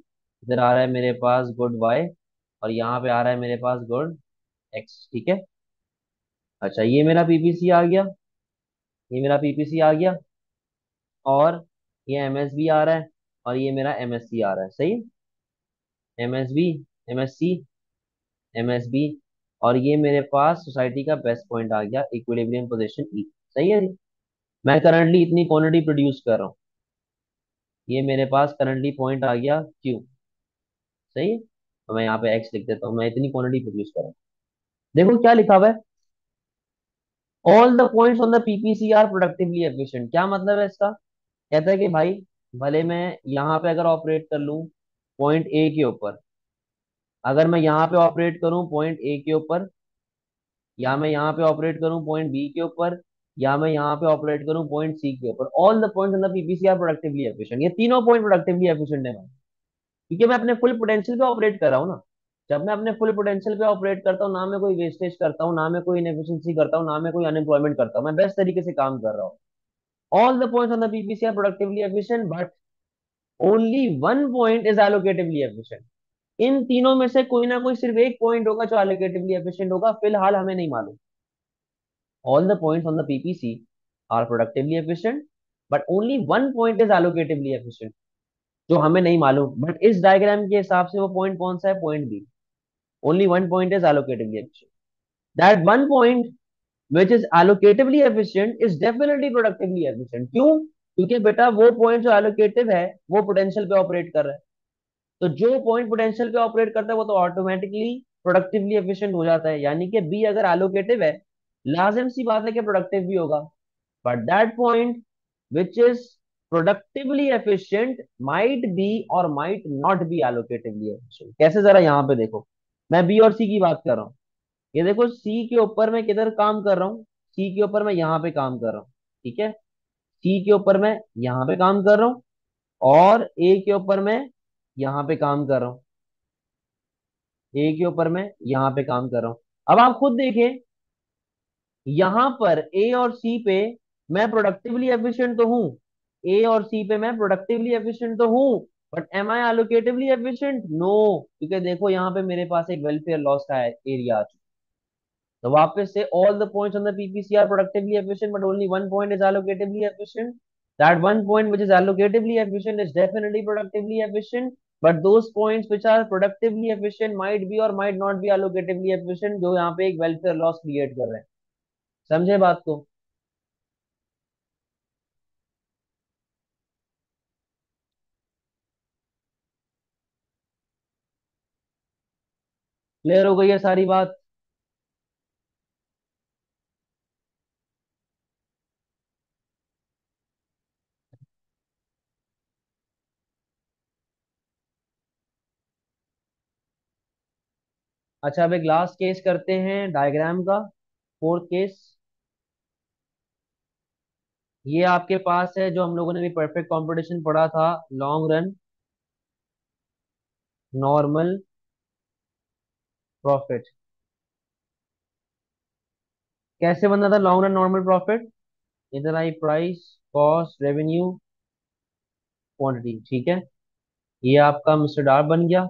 इधर आ रहा है मेरे पास गुड वाई, और यहाँ पे आ रहा है मेरे पास गुड एक्स। ठीक है। अच्छा ये मेरा पीपीसी आ गया, ये मेरा पीपीसी आ गया, और ये एमएसबी आ रहा है, और ये मेरा एमएससी आ रहा है। सही। एमएसबी, एमएससी, एमएसबी, और ये मेरे पास सोसाइटी का बेस्ट पॉइंट आ गया, इक्विलिब्रियम पोजीशन ई। सही है जी। मैं करंटली इतनी क्वांटिटी प्रोड्यूस कर रहा हूँ, ये मेरे पास करंटली पॉइंट आ गया क्यू। सही है। तो मैं यहाँ पे एक्स लिख देता हूँ, मैं इतनी क्वांटिटी प्रोड्यूस कर रहा हूँ। देखो क्या लिखा हुआ है, all the points on the PPC are productively efficient. क्या मतलब है इसका, कहता है कि भाई भले मैं यहाँ पे अगर ऑपरेट कर लूँ पॉइंट ए के ऊपर, अगर मैं यहाँ पे ऑपरेट करूँ पॉइंट ए के ऊपर, या मैं यहाँ पे ऑपरेट करूँ पॉइंट बी के ऊपर, या मैं यहाँ पे ऑपरेट करूँ पॉइंट सी के ऊपर, all the points on the PPC are productively efficient. ये तीनों पॉइंट प्रोडक्टिवली एफिशिएंट है भाई, क्योंकि मैं अपने फुल पोटेंशियल पे ऑपरेट कर रहा हूँ ना। जब मैं अपने फुल पोटेंशियल पे ऑपरेट करता हूँ, ना मैं कोई वेस्टेज करता हूँ, ना मैं कोई इनएफिशिएंसी करता हूँ, ना मैं कोई अनएम्प्लॉयमेंट करता हूँ, मैं बेस्ट तरीके से काम कर रहा हूँ। All the points on the PPC are productively efficient, but only one point is allocatively efficient. इन तीनों में से कोई ना कोई सिर्फ एक पॉइंट होगा जो एलोकेटिवली एफिशिएंट होगा, फिलहाल हमें नहीं मालूम। All the points on the PPC are productively efficient, but only one point is allocatively efficient, जो हमें नहीं मालूम। बट इस डायग्राम के हिसाब से वो पॉइंट कौन सा है, point B. Only one point is allocatively efficient, that one point which is allocatively efficient is definitely productively efficient। क्यों, क्योंकि बेटा वो पॉइंट जो एलोकेटिव है वो पोटेंशियल पे ऑपरेट कर रहा है। तो जो पॉइंट पोटेंशियल पे ऑपरेट करता है वो तो ऑटोमेटिकली प्रोडक्टिवली एफिशिएंट हो जाता है, यानी कि बी अगर एलोकेटिव है लाजिम सी बात है कि प्रोडक्टिव भी होगा। But that point which is productively efficient might be और might not be allocatively efficient. कैसे, जरा यहाँ पे देखो, मैं बी और सी की बात कर रहा हूँ। ये देखो सी के ऊपर मैं किधर काम कर रहा हूँ, सी के ऊपर मैं यहाँ पे काम कर रहा हूँ, ठीक है। सी के ऊपर मैं यहाँ पे काम कर रहा हूँ, और ए के ऊपर मैं यहाँ पे काम कर रहा हूँ। ए के ऊपर मैं यहाँ पे काम कर रहा हूँ। अब आप खुद देखें, यहां पर ए और सी पे मैं प्रोडक्टिवली एफिशिएंट तो हूं। ए और सी पे मैं प्रोडक्टिवली एफिशिएंट तो हूं, but am I allocatively efficient? No. क्योंकि देखो यहाँ पे मेरे पास एक वेलफेयर लॉस का एरिया आ चुका है। तो वापस से all the points on the PPC are productively efficient, but only one point is allocatively efficient. That one point which is allocatively efficient is definitely productively efficient, but those points which are productively efficient might be or might not be allocatively efficient, जो यहाँ पे एक welfare loss create कर रहे हैं। समझे बात को? क्लियर हो गई है सारी बात? अच्छा, अब एक लास्ट केस करते हैं डायग्राम का, फोर्थ केस। ये आपके पास है जो हम लोगों ने भी परफेक्ट कंपटीशन पढ़ा था, लॉन्ग रन नॉर्मल प्रॉफिट। कैसे बनना था लॉन्ग रन नॉर्मल प्रॉफिट? इधर आई प्राइस, कॉस्ट, रेवेन्यू, क्वांटिटी, ठीक है। ये आपका मिस्टर डार बन गया।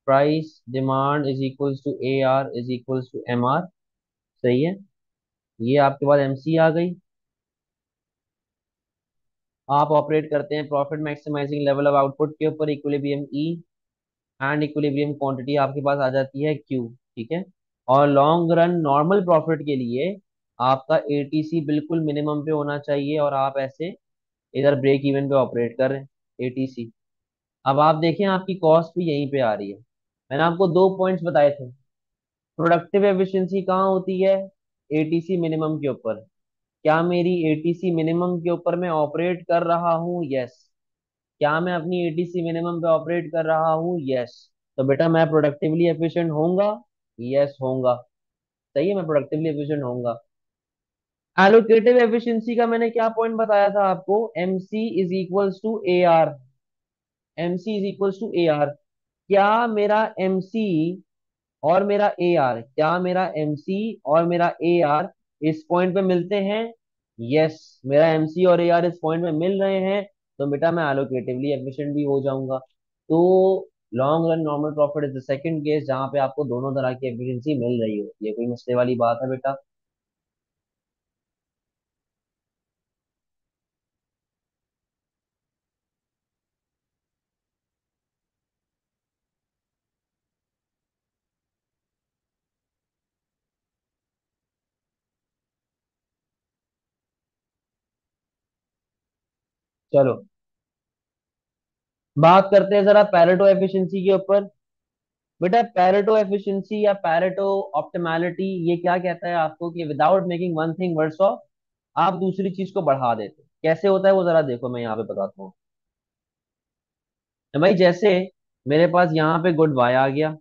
Price demand is equals to A R is equals to M R. सही है। ये आपके पास एमसी आ गई। आप ऑपरेट करते हैं profit maximising level of output के ऊपर, equilibrium E and equilibrium quantity आपके पास आ जाती है क्यू, ठीक है। और लॉन्ग रन नॉर्मल प्रॉफिट के लिए आपका एटीसी बिल्कुल मिनिमम पे होना चाहिए, और आप ऐसे इधर ब्रेक इवन पे ऑपरेट कर रहे हैं एटीसी। अब आप देखें आपकी कॉस्ट भी यहीं पे आ रही है। मैंने आपको दो पॉइंट्स बताए थे। प्रोडक्टिव एफिशिएंसी कहाँ होती है? एटीसी मिनिमम के ऊपर। क्या मेरी एटीसी मिनिमम के ऊपर मैं ऑपरेट कर रहा हूँ? यस। क्या मैं अपनी एटीसी मिनिमम पे ऑपरेट कर रहा हूँ? यस। तो बेटा मैं प्रोडक्टिवली एफिशिएंट होऊंगा? यस होऊंगा। सही है, मैं प्रोडक्टिवली एफिशिएंट होऊंगा। एलोकेटिव एफिशिएंसी का मैंने क्या पॉइंट बताया था आपको? MC is equals to A R. MC is equals to A R. क्या मेरा एमसी और मेरा ए आर, क्या मेरा एमसी और मेरा ए आर इस पॉइंट पे मिलते हैं? यस। मेरा एमसी और ए आर इस पॉइंट पे मिल रहे हैं, तो बेटा मैं एलोकेटिवली एफिशिएंट भी हो जाऊंगा। तो long run normal profit is the second case जहां पे आपको दोनों तरह की एफिशिएंसी मिल रही हो। ये कोई मसले वाली बात है बेटा? चलो बात करते हैं जरा पैरेटो एफिशिएंसी के ऊपर। बेटा पैरेटो एफिशिएंसी या पैरेटो ऑप्टिमैलिटी ये क्या कहता है आपको? कि without making one thing worse off, आप दूसरी चीज को बढ़ा देते हैं। कैसे होता है वो जरा देखो, मैं यहाँ पे बताता हूँ। तो भाई जैसे मेरे पास यहाँ पे गुड वाई आ गया,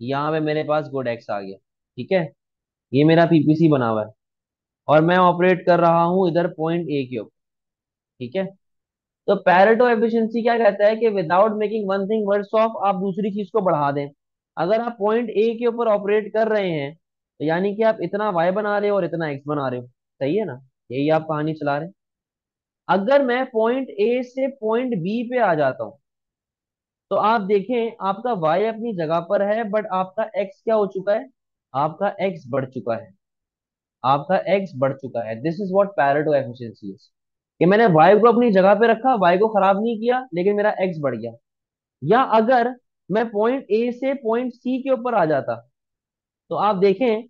यहाँ पे मेरे पास गुड एक्स आ गया, ठीक है। ये मेरा पीपीसी बना हुआ है, और मैं ऑपरेट कर रहा हूँ इधर पॉइंट ए के ऊपर, ठीक है। तो पैरेटो एफिशिएंसी क्या कहता है? कि without making one thing worse off, आप दूसरी चीज को बढ़ा दें। अगर आप पॉइंट ए के ऊपर ऑपरेट कर रहे हैं, तो यानी कि आप इतना वाई बना रहे हो और इतना एक्स बना रहे हो। सही है ना? यही आप कहानी चला रहे हैं। अगर मैं पॉइंट ए से पॉइंट बी पे आ जाता हूँ, तो आप देखें आपका वाई अपनी जगह पर है, बट आपका एक्स क्या हो चुका है? आपका एक्स बढ़ चुका है। आपका एक्स बढ़ चुका है। This is what Pareto efficiency is. कि मैंने वाई को अपनी जगह पे रखा, वाई को खराब नहीं किया, लेकिन मेरा एक्स बढ़ गया। या अगर मैं पॉइंट ए से पॉइंट सी के ऊपर आ जाता, तो आप देखें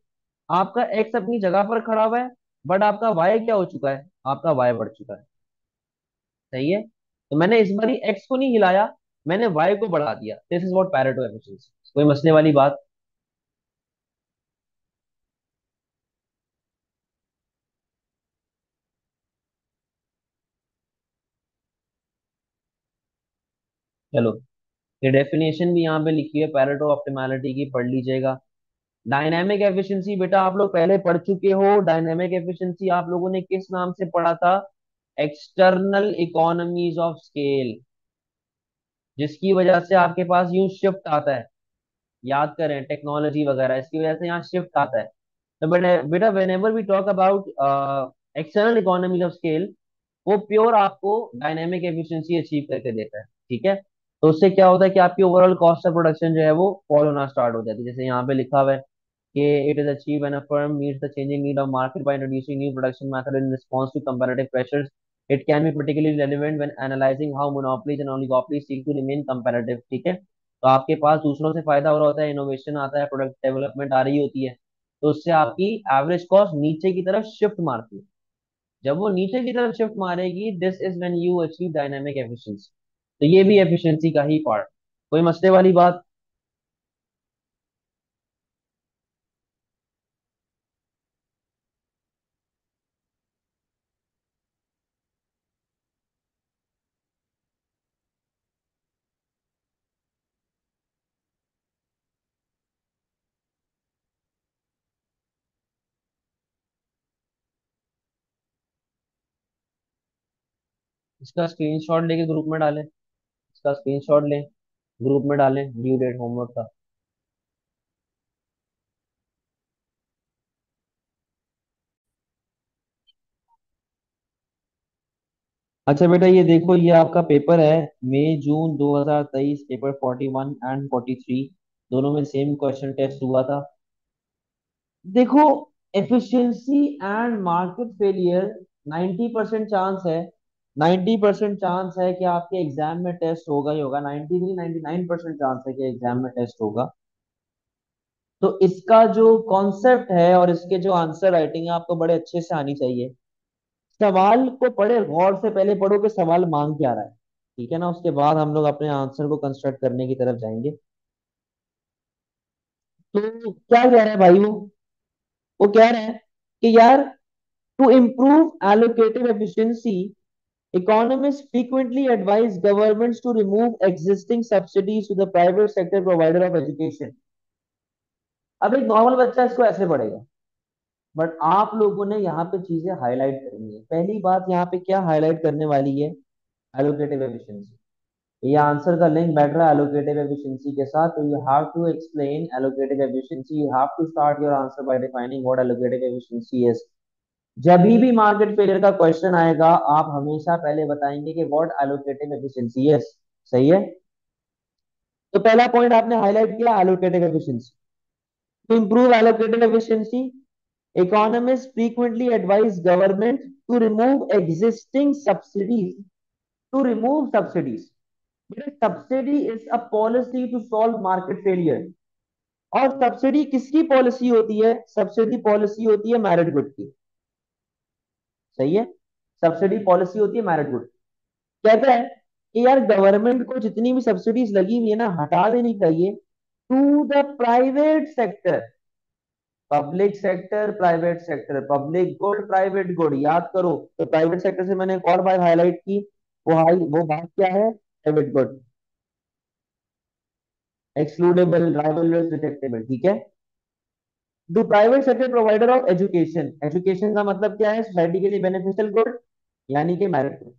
आपका एक्स अपनी जगह पर खड़ा हुआ है, बट आपका वाई क्या हो चुका है? आपका वाई बढ़ चुका है। सही है। तो मैंने इस बारी एक्स को नहीं हिलाया, मैंने वाई को बढ़ा दिया। This is what Pareto efficiency. कोई मसले वाली बात? चलो, ये डेफिनेशन भी यहाँ पे लिखी है पैरेटो ऑप्टिमैलिटी की, पढ़ लीजिएगा। डायनेमिक एफिशिएंसी बेटा आप लोग पहले पढ़ चुके हो। डायनेमिक एफिशिएंसी आप लोगों ने किस नाम से पढ़ा था? एक्सटर्नल इकोनॉमीज ऑफ स्केल, जिसकी वजह से आपके पास यूं शिफ्ट आता है। याद करें टेक्नोलॉजी वगैरह, इसकी वजह से यहाँ शिफ्ट आता है। तो बेटा बेटा whenever we talk about external economies of scale, वो प्योर आपको डायनेमिक एफिशिएंसी अचीव करके देता है। ठीक है, तो उससे क्या होता है कि आपकी ओवरऑल कॉस्ट ऑफ प्रोडक्शन जो है वो फॉल होना स्टार्ट हो जाती है। जैसे यहाँ पे लिखा हुआ है कि it is achieve when a firm meets the changing need of market by introducing new production method in response to comparative pressures. It can be particularly relevant when analyzing how monopolies and oligopolies seek to remain competitive। ठीक है, तो आपके पास दूसरों से फायदा हो रहा होता है, इनोवेशन आता है, प्रोडक्ट डेवलपमेंट आ रही होती है, तो उससे आपकी एवरेज कॉस्ट नीचे की तरफ शिफ्ट मारती है। जब वो नीचे की तरफ शिफ्ट मारेगी, this is when you achieve dynamic efficiency. तो ये भी एफिशिएंसी का ही पार्ट। कोई मसले वाली बात? इसका स्क्रीनशॉट लेके ग्रुप में डालें, इसका स्क्रीनशॉट लें, ग्रुप में डालें ड्यू डेट होमवर्क का। अच्छा बेटा ये देखो, ये आपका पेपर है, मई जून 2023, पेपर 41 एंड 43 दोनों में सेम क्वेश्चन टेस्ट हुआ था। देखो, efficiency and market failure 90% chance है, 90% चांस है कि आपके एग्जाम में टेस्ट होगा ही होगा। 93 99% चांस है कि एग्जाम में टेस्ट होगा। तो इसका जो कॉन्सेप्ट है और इसके जो आंसर राइटिंग है आपको बड़े अच्छे से आनी चाहिए। सवाल को पढ़े गौर से, पहले पढ़ो कि सवाल मांग क्या रहा है। ठीक है ना, उसके बाद हम लोग अपने आंसर को कंस्ट्रक्ट करने की तरफ जाएंगे। तो क्या कह रहा है भाई वो कह रहा है कि यार, to improve allocative efficiency, economists frequently advise governments to remove existing subsidies to the private sector provider of education। अब एक नॉर्मल बच्चा इसको ऐसे पढ़ेगा, बट आप लोगों ने यहाँ पे चीजें हाईलाइट करनी है। पहली बात यहाँ पे क्या हाईलाइट करने वाली है? Allocative efficiency. ये आंसर का लिंक बैठ रहा है एलोकेटिव एफिशिएंसी के साथ, तो you have to explain allocative efficiency. You have to start your answer by defining what allocative efficiency is. जब भी मार्केट फेलियर का क्वेश्चन आएगा, आप हमेशा पहले बताएंगे कि व्हाट एलोकेटिव एफिशिएंसी इज। सही है, तो पहला पॉइंट आपने हाईलाइट किया allocative efficiency. To improve allocative efficiency, economists frequently advise government to remove existing subsidies, to remove subsidies। Subsidy is a policy to solve market failure. और subsidy किसकी policy होती है? सब्सिडी पॉलिसी होती है merit good की। सही है, subsidy policy होती है मेरिट गुड। कहता है कि यार गवर्नमेंट को जितनी भी सब्सिडीज लगी हुई है ना, हटा देनी चाहिए to the private sector. Public sector, private sector, public good, private good, याद करो। तो प्राइवेट सेक्टर से मैंने एक और बात हाईलाइट की, वो बात क्या है? Private good, excludable, rivalries, detectable. ठीक है, the private sector provider of education. Education का मतलब क्या है? सोसाइटी के लिए बेनिफिशियल गुड, यानी कि मेरिट गुड।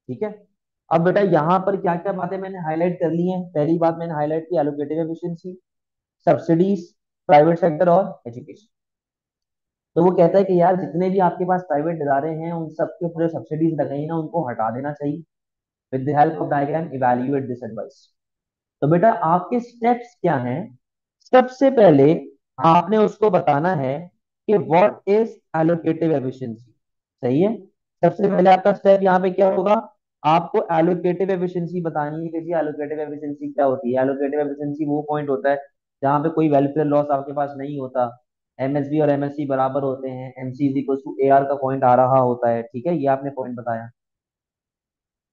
ठीक है, अब बेटा यहाँ पर क्या क्या बातें मैंने हाईलाइट कर ली हैं? पहली बात मैंने हाईलाइट की allocative efficiency, subsidies, private sector और एजुकेशन। तो वो कहता है कि यार जितने भी आपके पास प्राइवेट इदारे हैं, उन सब के ऊपर सब्सिडीज लगाई ना, उनको हटा देना चाहिए। With the help of diagram evaluate this advice. तो बेटा आपके स्टेप्स क्या हैं? सबसे पहले आपने उसको बताना है कि व्हाट इज एलोकेटिव एफिशिएंसी। सही है, सबसे पहले आपका स्टेप यहाँ पे क्या होगा? आपको एलोकेटिव एफिशिएंसी बतानी है कि जी एलोकेटिव एफिशिएंसी क्या होती है। एलोकेटिव एफिशिएंसी वो पॉइंट होता है जहाँ पे कोई वेलफेयर लॉस आपके पास नहीं होता, एमएसबी और एमएससी बराबर होते हैं, MC is equal to AR का पॉइंट आ रहा होता है। ठीक है, ये आपने पॉइंट बताया।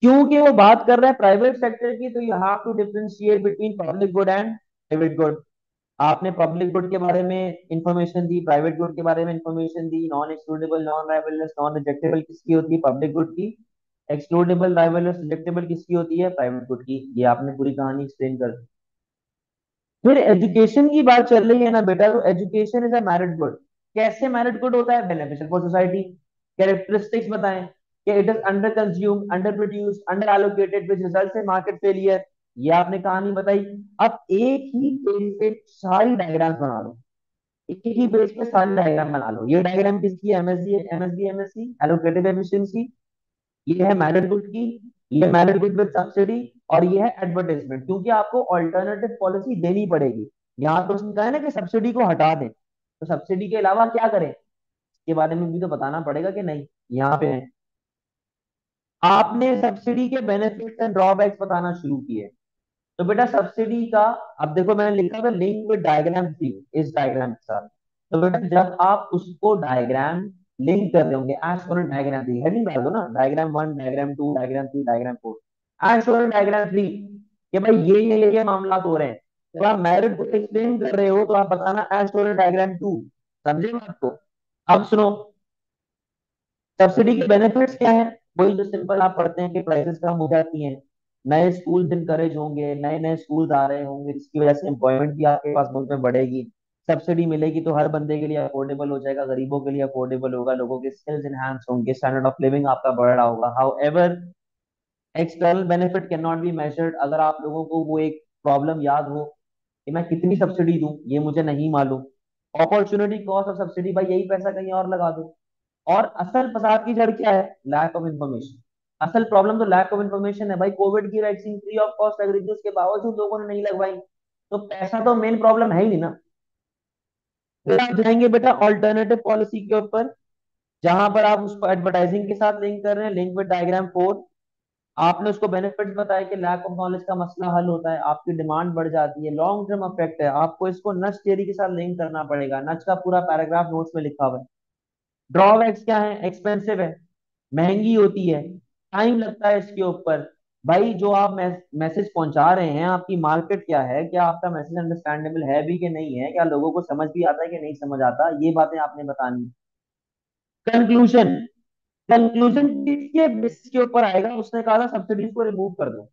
क्योंकि वो बात कर रहा है प्राइवेट सेक्टर की, तो you have to differentiate between public good and private good. आपने पब्लिक गुड के बारे में इंफॉर्मेशन दी, प्राइवेट गुड के बारे में इंफॉर्मेशन दी। Non excludable, non rivalrous, non rejectable किसकी होती है? पब्लिक गुड की। एक्सक्लूडेबल, राइवलरस, रिजेक्टेबल किसकी होती है? प्राइवेट गुड की। ये आपने पूरी कहानी एक्सप्लेन कर दी। फिर एजुकेशन की बात चल रही है ना बेटा, तो education is a merit good. कैसे मेरिट गुड होता है? Beneficial for society. कैरेक्टरिस्टिक्स बताएं कि it is under consume, under produce, under allocated which results in market failure. ये आपने कहानी बताई। अब एक ही पेज पे सारी डायग्राम्स बना लो, एक ही पेज पे सारी डायग्राम बना लो। ये डायग्राम किसकी है? MSD, MSc allocated efficiency. ये है मैरिड गुड की, ये मैरिड गुड विद सब्सिडी, और ये है एडवर्टाइजमेंट। क्योंकि आपको ऑल्टरनेटिव पॉलिसी देनी पड़ेगी। यहाँ तो उसने कहा है ना कि सब्सिडी को हटा दें, तो सब्सिडी के अलावा क्या करें, इसके बारे में भी तो बताना पड़ेगा कि नहीं। यहाँ पे है, आपने सब्सिडी के बेनिफिट्स एंड ड्रॉबैक्स बताना शुरू किए। तो बेटा सब्सिडी का, अब देखो मैंने लिखा था लिंक विद डायग्राम थी, इस डायग्राम के साथ। तो बेटा जब आप उसको डायग्राम लिंक कर रहे होंगे, as per diagram three, heading डाल दो ना, diagram one, diagram two, diagram three, diagram four, as per diagram three, कि भाई ये मामला हो रहे हैं। जब आप मेरिट को एक्सप्लेन कर रहे हो तो आप बताना एज पर डायग्राम टू। समझे बात को? अब सुनो, सब्सिडी के बेनिफिट्स क्या है? वही जो सिंपल आप पढ़ते हैं कि प्राइसेस कम हो जाती हैं, नए स्कूल इनकरेज होंगे, नए नए स्कूल आ रहे होंगे, जिसकी वजह से एम्प्लॉयमेंट भी आपके पास मुल्क में बढ़ेगी। सब्सिडी मिलेगी तो हर बंदे के लिए अफोर्डेबल हो जाएगा, गरीबों के लिए अफोर्डेबल होगा, लोगों के स्किल्स एनहांस होंगे, स्टैंडर्ड ऑफ लिविंग आपका बढ़ रहा होगा। How ever, external benefit can not be measured. अगर आप लोगों को वो एक प्रॉब्लम याद हो कि मैं कितनी सब्सिडी दूं, ये मुझे नहीं मालूम। अपॉर्चुनिटी कॉस्ट ऑफ सब्सिडी, भाई यही पैसा कहीं और लगा दो। और असल फसाद की जड़ क्या है? Lack of information. असल प्रॉब्लम तो लैक ऑफ इन्फॉर्मेशन है भाई। कोविड की वैक्सीन फ्री ऑफ कॉस्ट लग रही थी, उसके बावजूद लोगों ने नहीं लगवाई। तो पैसा तो मेन प्रॉब्लम है ही नहीं ना। फिर आप जाएंगे बेटा ऑल्टरनेटिव पॉलिसी के ऊपर, जहां पर आप उसको एडवर्टाइजिंग के साथ लिंक कर रहे हैं, लिंक विद डायग्राम 4। आपने उसको बेनिफिट्स बताया कि लैक ऑफ नॉलेज का मसला हल होता है, आपकी डिमांड बढ़ जाती है, लॉन्ग टर्म इफेक्ट है। आपको इसको नच थियरी के साथ लिंक करना पड़ेगा, नच का पूरा पैराग्राफ नोट्स में लिखा हुआ है। ड्रॉबैक्स क्या है? एक्सपेंसिव है, महंगी होती है, टाइम लगता है इसके ऊपर। भाई जो आप मैसेज पहुंचा रहे हैं, आपकी मार्केट क्या है, क्या आपका मैसेज अंडरस्टैंडेबल है भी कि नहीं है, क्या लोगों को समझ भी आता है कि नहीं समझ आता, ये बातें आपने बतानी। कंक्लूजन, कंक्लूजन किसके बेसिस के ऊपर आएगा? उसने कहा था सब्सिडीज को रिमूव कर दो।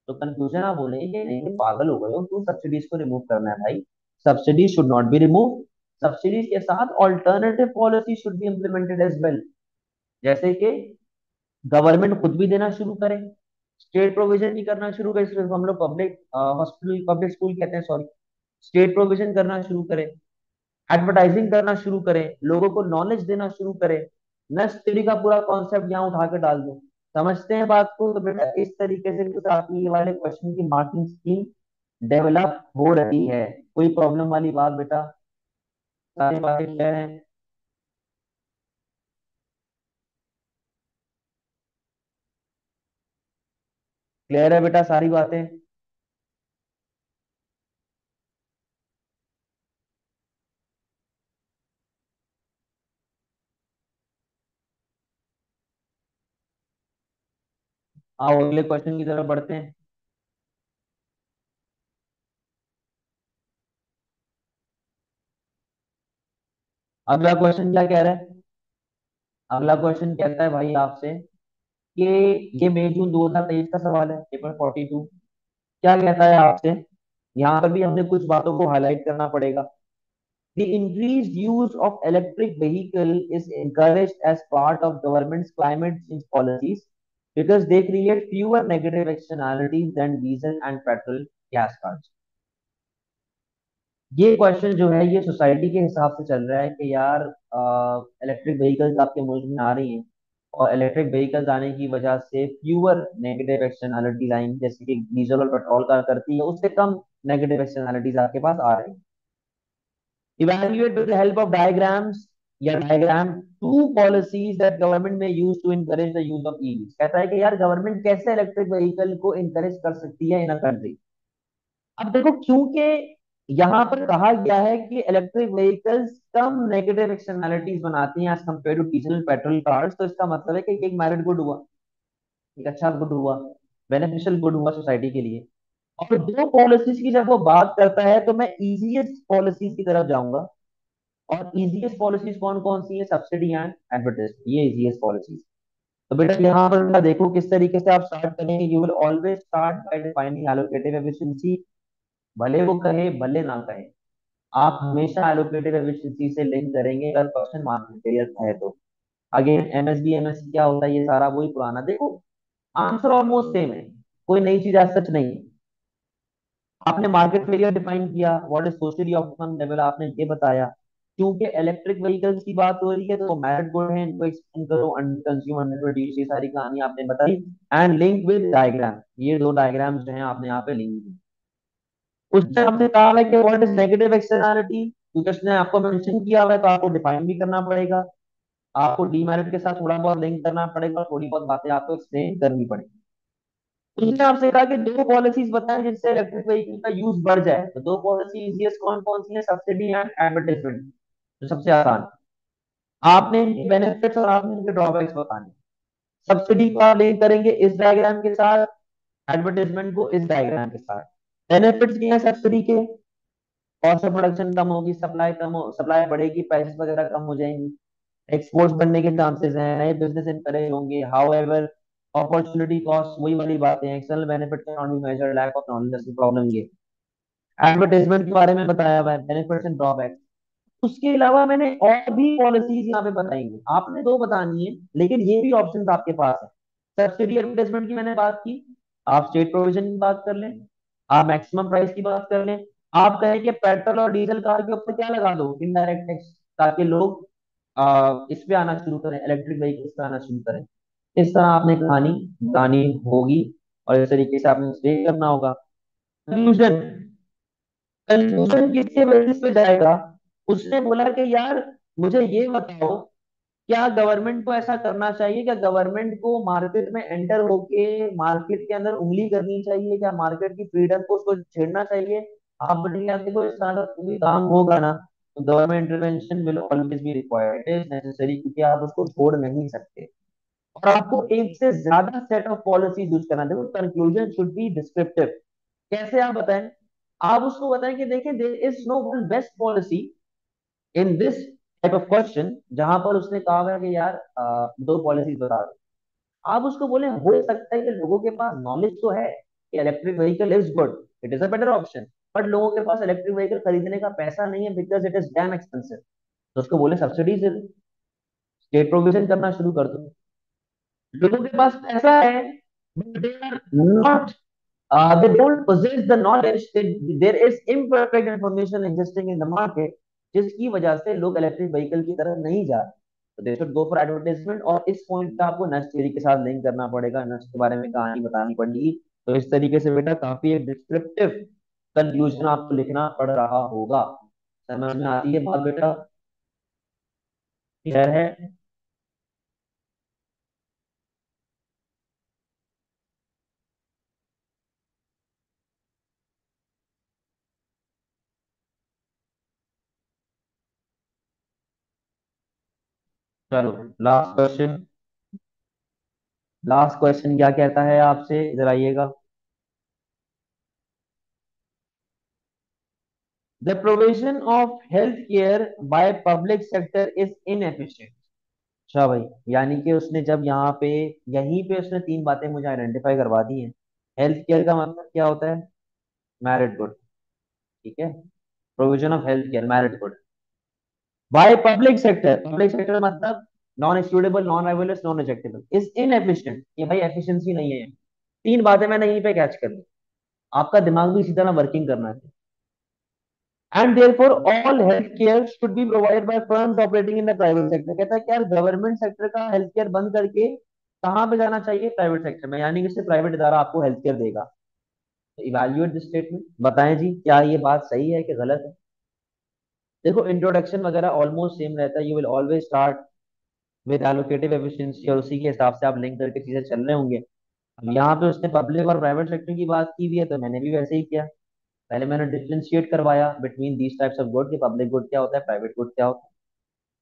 तो कंक्लूजन आप बोलेंगे कि नहीं पागल हो गए हो, क्यों सब्सिडीज को रिमूव करना है भाई? Subsidies should not be remove. Subsidies के साथ alternative policy should be implemented as well. जैसे कि गवर्नमेंट खुद भी देना शुरू करे, स्टेट प्रोविजन भी करना शुरू करे, सिर्फ हम लोग पब्लिक हॉस्पिटल, पब्लिक स्कूल कहते हैं सॉरी, स्टेट प्रोविजन करना शुरू करे, एडवर्टाइजिंग करना शुरू करे, लोगों को नॉलेज देना शुरू करे। नेक्स्ट थ्री का पूरा कॉन्सेप्ट यहाँ उठा के डाल दो। समझते हैं बात को? तो बेटा इस तरीके से कुछ आपकी ये वाले क्वेश्चन की मार्किंग स्कीम डेवलप हो रही है। कोई प्रॉब्लम वाली बात बेटा? सारी बातें क्लियर हैं? क्लियर है बेटा सारी बातें? आओ अगले क्वेश्चन की तरफ बढ़ते हैं। अगला क्वेश्चन क्या कह रहा है? अगला क्वेश्चन कहता है भाई आपसे कि ये मई जून 2023 का सवाल है, पेपर 42। क्या कहता है आपसे? यहाँ पर भी हमने कुछ बातों को हाईलाइट करना पड़ेगा। The increased use of electric vehicle is encouraged as part of government's climate change policies because they create fewer negative externalities than diesel and petrol gas cars। ये क्वेश्चन जो है ये सोसाइटी के हिसाब से चल रहा है कि यार इलेक्ट्रिक व्हीकल्स आपके मुल्क में आ रही हैं, और इलेक्ट्रिक व्हीकल्स आने की वजह से फ्यूअर नेगेटिव एक्सटर्नैलिटीज आएंगी, जैसे कि डीजल और पेट्रोल का करती है, उससे कम नेगेटिव एक्सटर्नैलिटीज आपके पास आ रही हैं। Evaluate with the help of diagrams या diagram to policies that government में use to encourage the use of EVs. कहता है कि यार गवर्नमेंट कैसे इलेक्ट्रिक व्हीकल को इनकरेज कर सकती है इन अ कंट्री। अब देखो, क्योंकि यहाँ पर कहा गया है कि इलेक्ट्रिक व्हीकल्स कम नेगेटिव एक्सटर्नैलिटीज बनाती हैं as compare to diesel petrol cars, तो इसका मतलब है कि एक मेरिट गुड हुआ, एक अच्छा गुड हुआ, बेनिफिशियल गुड हुआ सोसाइटी के लिए। और दो पॉलिसीज की जब वो बात करता है तो मैं इजीएस्ट पॉलिसीज की तरफ जाऊंगा। और इजीएस्ट पॉलिसीज कौन कौन सी है? सब्सिडी एंड एडवर्टाइजमेंट, ये इजीएस्ट पॉलिसीज। तो बेटा यहाँ पर देखो किस तरीके से आप स्टार्ट करेंगे। You will always start by defining allocative efficiency, भले वो कहे भले ना कहे, आप हमेशा एलोकेटेड एफिशिएंसी से लिंक करेंगे अगर क्वेश्चन मार्केट क्लियर है तो। अगेन एमएसबी एमएससी क्या होता है, ये सारा वही पुराना, देखो आंसर ऑलमोस्ट सेम है, कोई नई चीज आज सच नहीं है। आपने मार्केट फेलियर डिफाइन किया, what is socially optimum level आपने ये बताया। क्योंकि इलेक्ट्रिक व्हीकल्स की बात हो रही है तो मेरिट गुड है, इनको एक्सप्लेन करो, अंडर कंज्यूम अंडर प्रोड्यूस, ये सारी कहानी आपने बताई। एंड लिंक विद डायग्राम, ये दो डायग्राम्स जो है आपने यहाँ पे लिंक की। उसने आपने कहा है कि व्हाट इज नेगेटिव एक्सटर्नैलिटी, क्योंकि उसने आपको मेंशन किया हुआ है तो आपको डिफाइन भी करना पड़ेगा, आपको डीमेरिट के साथ थोड़ा बहुत लिंक करना पड़ेगा, थोड़ी बहुत बातें आपको एक्सप्लेन करनी पड़ेगी। उसने आपसे कहा कि दो पॉलिसीज बताएं जिससे इलेक्ट्रिक व्हीकल का यूज बढ़ जाए, तो दो पॉलिसी इजीएस्ट कौन कौन सी है, सब्सिडी एंड एडवर्टाइजमेंट, तो सबसे आसान। आपने इनके बेनिफिट्स और आपने इनके ड्रॉबैक्स बताने। सब्सिडी को आप लिंक करेंगे इस डायग्राम के साथ, एडवर्टाइजमेंट को इस डायग्राम के साथ। बेनिफिट्स क्या है सब्सिडी के, कॉस्ट ऑफ प्रोडक्शन कम होगी, सप्लाई कम हो, सप्लाई बढ़ेगी, प्राइसेस वगैरह कम हो जाएंगी, एक्सपोर्ट्स बढ़ने के चांसेस हैं, नए बिजनेस इनकरेज होंगे। हाउएवर अपॉर्चुनिटी कॉस्ट, वही वाली बातें हैं, external benefit can not be measured, lack of knowledge problem ये। एडवर्टाइजमेंट के बारे में बताया हुआ है, बेनिफिट्स एंड ड्रॉबैक्स। उसके अलावा मैंने और भी पॉलिसीज यहाँ पे बताई हैं, आपने दो बतानी है लेकिन ये भी ऑप्शन आपके पास है। सब्सिडी एडवर्टाइजमेंट की मैंने बात की, आप स्टेट प्रोविजन की बात कर लें, आप मैक्सिमम प्राइस की बात कर लें, आप कहें कि पेट्रोल और डीजल कार के ऊपर क्या लगा दो, इनडायरेक्ट टैक्स, ताकि लोग इस पे आना शुरू करें, इलेक्ट्रिक व्हीकल्स पे आना शुरू करें। इस तरह आपने कहानी बतानी होगी और इस तरीके से आपने स्टे करना होगा। कंक्लूजन, कंक्लूजन किसके बेसिस पे जाएगा, उसने बोला कि यार मुझे ये बताओ, क्या गवर्नमेंट को ऐसा करना चाहिए, क्या गवर्नमेंट को मार्केट में एंटर होके मार्केट के अंदर उंगली करनी चाहिए, क्या मार्केट की फ्रीडम को उसको छेड़ना चाहिए। आप बोलेंगे आप देखो इस तरह का कोई काम होगा ना तो government intervention will always be required, it is necessary, क्योंकि आप उसको छोड़ नहीं सकते। और आपको एक से ज्यादा सेट ऑफ पॉलिसी यूज करना, देखो कंक्लूजन शुड बी डिस्क्रिप्टिव। कैसे आप बताएं, आप उसको बताएं कि देखिए there is no one best policy in this type of question, जहां पर उसने कहा हुआ है कि यार दो पॉलिसीज बता दो। आप उसको बोले हो सकता है कि लोगों के पास नॉलेज तो है कि electric vehicle is good, it is a better option, but लोगों के पास इलेक्ट्रिक व्हीकल खरीदने का पैसा नहीं है because it is damn expensive. तो उसको बोले सब्सिडीज दे दो, स्टेट प्रोविजन करना शुरू कर दो। लोगों के पास पैसा है but they are not, they don't possess the knowledge that there is imperfect information existing in the market, जिसकी वजह से लोग इलेक्ट्रिक व्हीकल की तरफ नहीं जा रहे। तो they should go for advertisement, और इस पॉइंट पे आपको नस्ट थ्योरी के साथ लिंक करना पड़ेगा, नस्ट के बारे में कहानी बतानी पड़ेगी। तो इस तरीके से बेटा काफी एक डिस्क्रिप्टिव कंक्लूजन आपको लिखना पड़ रहा होगा। समझ में आती है बात बेटा, क्लियर है। चलो लास्ट क्वेश्चन, लास्ट क्वेश्चन क्या कहता है आपसे, इधर आइएगा। The provision of health care by public sector is inefficient। अच्छा भाई, यानी कि उसने जब यहाँ पे, यहीं पे उसने तीन बातें मुझे आइडेंटिफाई करवा दी हैं। हेल्थ केयर का मतलब क्या होता है, मेरिट गुड, ठीक है, provision of health care merit good by public sector, public sector मतलब non excludable non rivalrous non rejectable, is inefficient, ये भाई एफिशिएंसी नहीं है। तीन बातें मैंने यहीं पे कैच कर ली, आपका दिमाग भी इसी तरह वर्किंग करना है। And therefore all health care should be provided by firms operating in the private sector, कहता है कि यार गवर्नमेंट सेक्टर का हेल्थ केयर बंद करके कहाँ पे जाना चाहिए, प्राइवेट सेक्टर में, यानी कि सिर्फ प्राइवेट इदारा आपको हेल्थ केयर देगा। इवैल्यूएट दिस स्टेटमेंट, बताएं जी क्या ये बात सही है कि गलत है। देखो इंट्रोडक्शन वगैरह ऑलमोस्ट सेम रहता है, you will always start with allocative efficiency, और उसी के हिसाब से आप लिंक करके चीजें चल रहे होंगे। अब यहाँ पे उसने पब्लिक और प्राइवेट सेक्टर की बात की हुई है तो मैंने भी वैसे ही किया। पहले मैंने डिफरेंशिएट करवाया between these types of good, कि पब्लिक गुड क्या होता है, प्राइवेट गुड क्या होता है।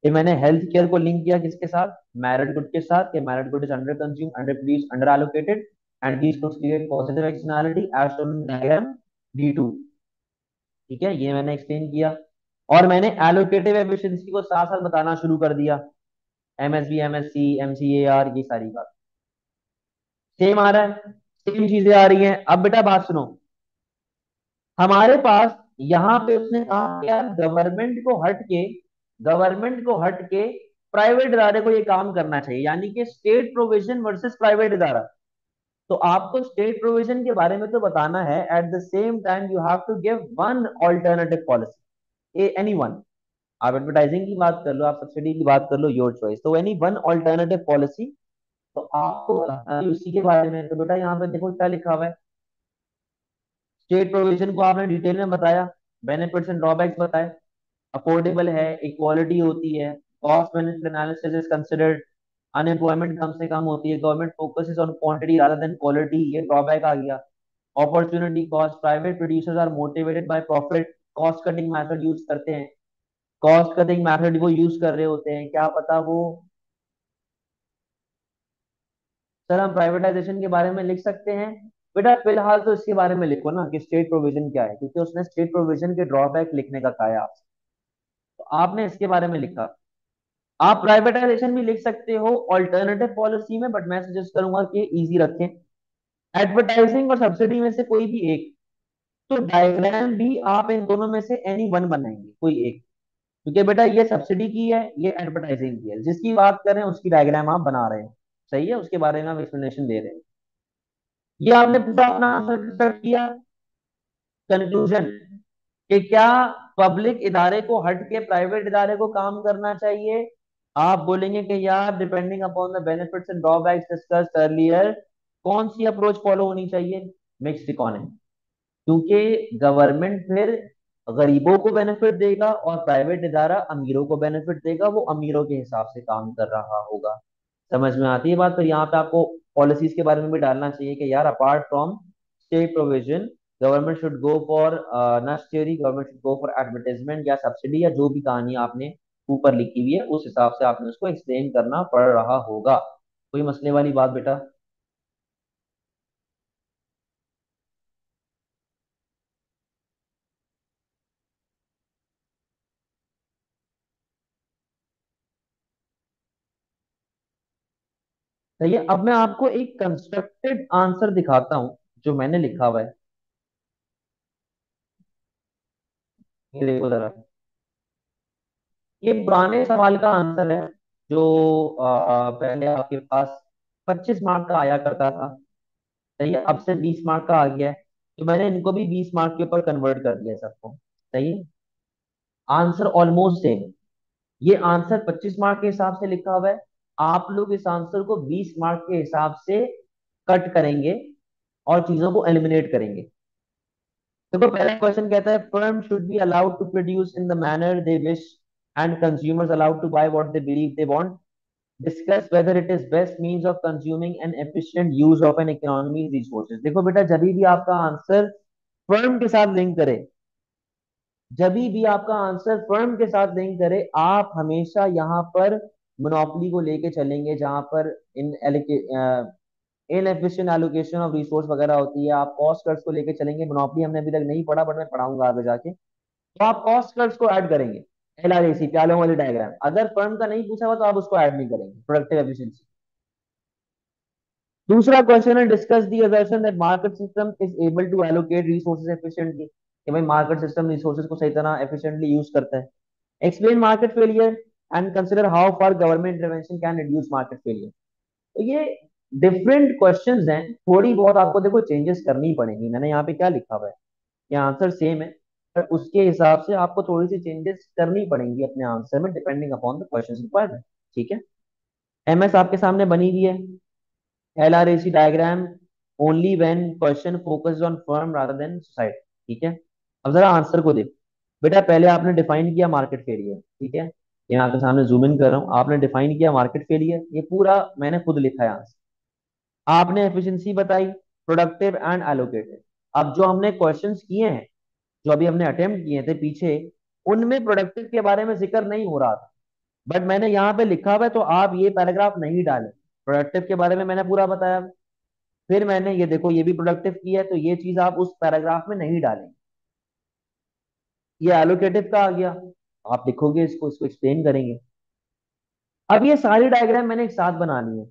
फिर मैंने हेल्थ केयर को लिंक किया किसके साथ, मैरिड गुड के साथ, कि merit good is under consume under produce under allocated and these goods create positive externality as shown in diagram D2। ठीक है, ये मैंने एक्सप्लेन किया। और मैंने एलोकेटिव एफिशिएंसी को साथ साथ बताना शुरू कर दिया, MSB MSc MCAR ये सारी बात सेम आ रहा है, सेम चीजें आ रही हैं। अब बेटा बात सुनो, हमारे पास यहाँ पे उसने कहा कि यार गवर्नमेंट को हट के प्राइवेट इदारे को ये काम करना चाहिए, यानी कि स्टेट प्रोविजन वर्सेस प्राइवेट इदारा। तो आपको स्टेट प्रोविजन के बारे में तो बताना है, at the same time you have to give one alternative policy, any one. आप एडवर्टाइजिंग की बात कर लो, आप सब्सिडी की बात कर लो, योर चॉइस, तो एनी वन ऑल्टरनेटिव पॉलिसी। तो आपको बताना है उसी के बारे में। तो बेटा यहाँ पे देखो क्या लिखा हुआ है। स्टेट प्रोविजन को आपने डिटेल में बताया, बेनिफिट्स एंड ड्रॉबैक्स बताए, अफोर्डेबल है, इक्वालिटी होती है, cost benefit analysis is considered, unemployment कम से कम होती है, government focuses on quantity rather than quality, ये ड्रॉबैक आ गया। Opportunity cost, private producers are motivated by profit, cost cutting method use करते हैं। कॉस्ट कटिंग मेथड वो यूज कर रहे होते हैं, क्या पता वो। सर हम प्राइवेटाइजेशन के बारे में लिख सकते हैं। बेटा फिलहाल तो इसके बारे में लिखो ना कि स्टेट प्रोविजन क्या है, क्योंकि उसने स्टेट प्रोविजन के ड्रॉबैक लिखने का कहा है आपसे, तो आपने इसके बारे में लिखा। आप प्राइवेटाइजेशन भी लिख सकते हो ऑल्टरनेटिव पॉलिसी में, बट मैं सजेस्ट करूंगा कि इजी रखें। एडवर्टाइजिंग और सब्सिडी में से कोई भी एक, तो डायग्राम भी आप इन दोनों में से एनी वन बनाएंगे, कोई एक। क्योंकि बेटा ये सब्सिडी की है, ये एडवर्टाइजिंग की है, जिसकी बात कर रहे हैं उसकी डायग्राम आप बना रहे हैं, सही है, उसके बारे में आप एक्सप्लेनेशन दे रहे हैं। ये आपने पूरा अपना आंसर डिस्कस किया। कंक्लूजन कि क्या पब्लिक इदारे को हट के प्राइवेट इदारे को काम करना चाहिए। आप बोलेंगे कि यार depending upon the benefits and drawbacks discussed earlier, कौन सी अप्रोच फॉलो होनी चाहिए, मिक्स्ड इकोनॉमी। क्योंकि गवर्नमेंट फिर गरीबों को बेनिफिट देगा और प्राइवेट इदारा अमीरों को बेनिफिट देगा, वो अमीरों के हिसाब से काम कर रहा होगा। समझ में आती है बात। तो यहाँ पे आपको पॉलिसीज के बारे में भी डालना चाहिए कि यार apart from state provision, government should go for नस्ट theory, government should go for advertisement या सब्सिडी, या जो भी कहानी आपने ऊपर लिखी हुई है उस हिसाब से आपने उसको एक्सप्लेन करना पड़ रहा होगा। कोई मसले वाली बात बेटा। सही है। अब मैं आपको एक कंस्ट्रक्टेड आंसर दिखाता हूँ जो मैंने लिखा हुआ है। ये देखो जरा, ये पुराने सवाल का आंसर है जो पहले आपके पास 25 मार्क का आया करता था। सही है, अब से 20 मार्क का आ गया है, तो मैंने इनको भी 20 मार्क के ऊपर कन्वर्ट कर दिया सबको। सही है, आंसर ऑलमोस्ट सेम। ये आंसर 25 मार्क के हिसाब से लिखा हुआ है, आप लोग इस आंसर को 20 मार्क के हिसाब से कट करेंगे और चीजों को एलिमिनेट करेंगे। देखो पहला क्वेश्चन कहता है firm should be allowed to produce in the manner they wish and consumers allowed to buy what they believe they want, discuss whether it is best means of consuming an efficient use of an economy resources. देखो बेटा जब भी आपका answer firm के साथ link करे, जब भी आपका आंसर फर्म के साथ लिंक करे, आप हमेशा यहाँ पर मोनोपोली को लेके चलेंगे, जहां पर इन इनएफिशिएंट एलोकेशन ऑफ रिसोर्स वगैरह होती है। आप कॉस्ट कर्व्स को लेके चलेंगे, मोनोपोली हमने अभी तक नहीं पढ़ा, बट मैं पढ़ाऊंगा आगे जाके। तो आप कॉस्ट कर्व्स को ऐड करेंगे, LRAC, प्यालों वाली डायग्राम। अगर फर्म का नहीं पूछा हुआ तो आप उसको ऐड नहीं करेंगे, प्रोडक्टिव एफिशिएंसी। दूसरा क्वेश्चन है discuss the assertion that market system is able to allocate resources efficiently, कि भाई मार्केट सिस्टम रिसोर्सेज को सही तरह एफिशिएंटली यूज करता है। Explain market failure and consider how far government intervention can reduce market failure. तो ये डिफरेंट क्वेश्चंस हैं, थोड़ी बहुत आपको देखो चेंजेस करनी पड़ेंगी। मैंने यहाँ पे क्या लिखा हुआ है, ये आंसर सेम है, पर उसके हिसाब से आपको थोड़ी सी चेंजेस करनी पड़ेंगी अपने आंसर में, depending upon the question requirement. ठीक है, MS आपके सामने बनी हुई है, LRAC diagram only when question focused on firm rather than society. ठीक है, अब जरा आंसर को देखो। बेटा पहले आपने डिफाइन किया मार्केट फेलियर, ठीक है, ये आपके सामने जूम इन कर रहा हूँ। आपने डिफाइन किया मार्केट फेलियर, ये पूरा मैंने खुद लिखा है आंसर। आपने एफिशिएंसी बताई, प्रोडक्टिव एंड एलोकेटेड। अब जो हमने क्वेश्चंस किए हैं, जो अभी हमने अटेम्प्ट किए थे पीछे, उनमें प्रोडक्टिव के बारे में जिक्र नहीं हो रहा था, बट मैंने यहाँ पे लिखा हुआ है, तो आप ये पैराग्राफ नहीं डालें। प्रोडक्टिव के बारे में मैंने पूरा बताया, फिर मैंने ये देखो ये भी प्रोडक्टिव किया है, तो ये चीज आप उस पैराग्राफ में नहीं डालेंगे। ये एलोकेटिव का आ गया, आप लिखोगे इसको, इसको एक्सप्लेन करेंगे। अब ये सारी डायग्राम मैंने एक साथ बनानी है।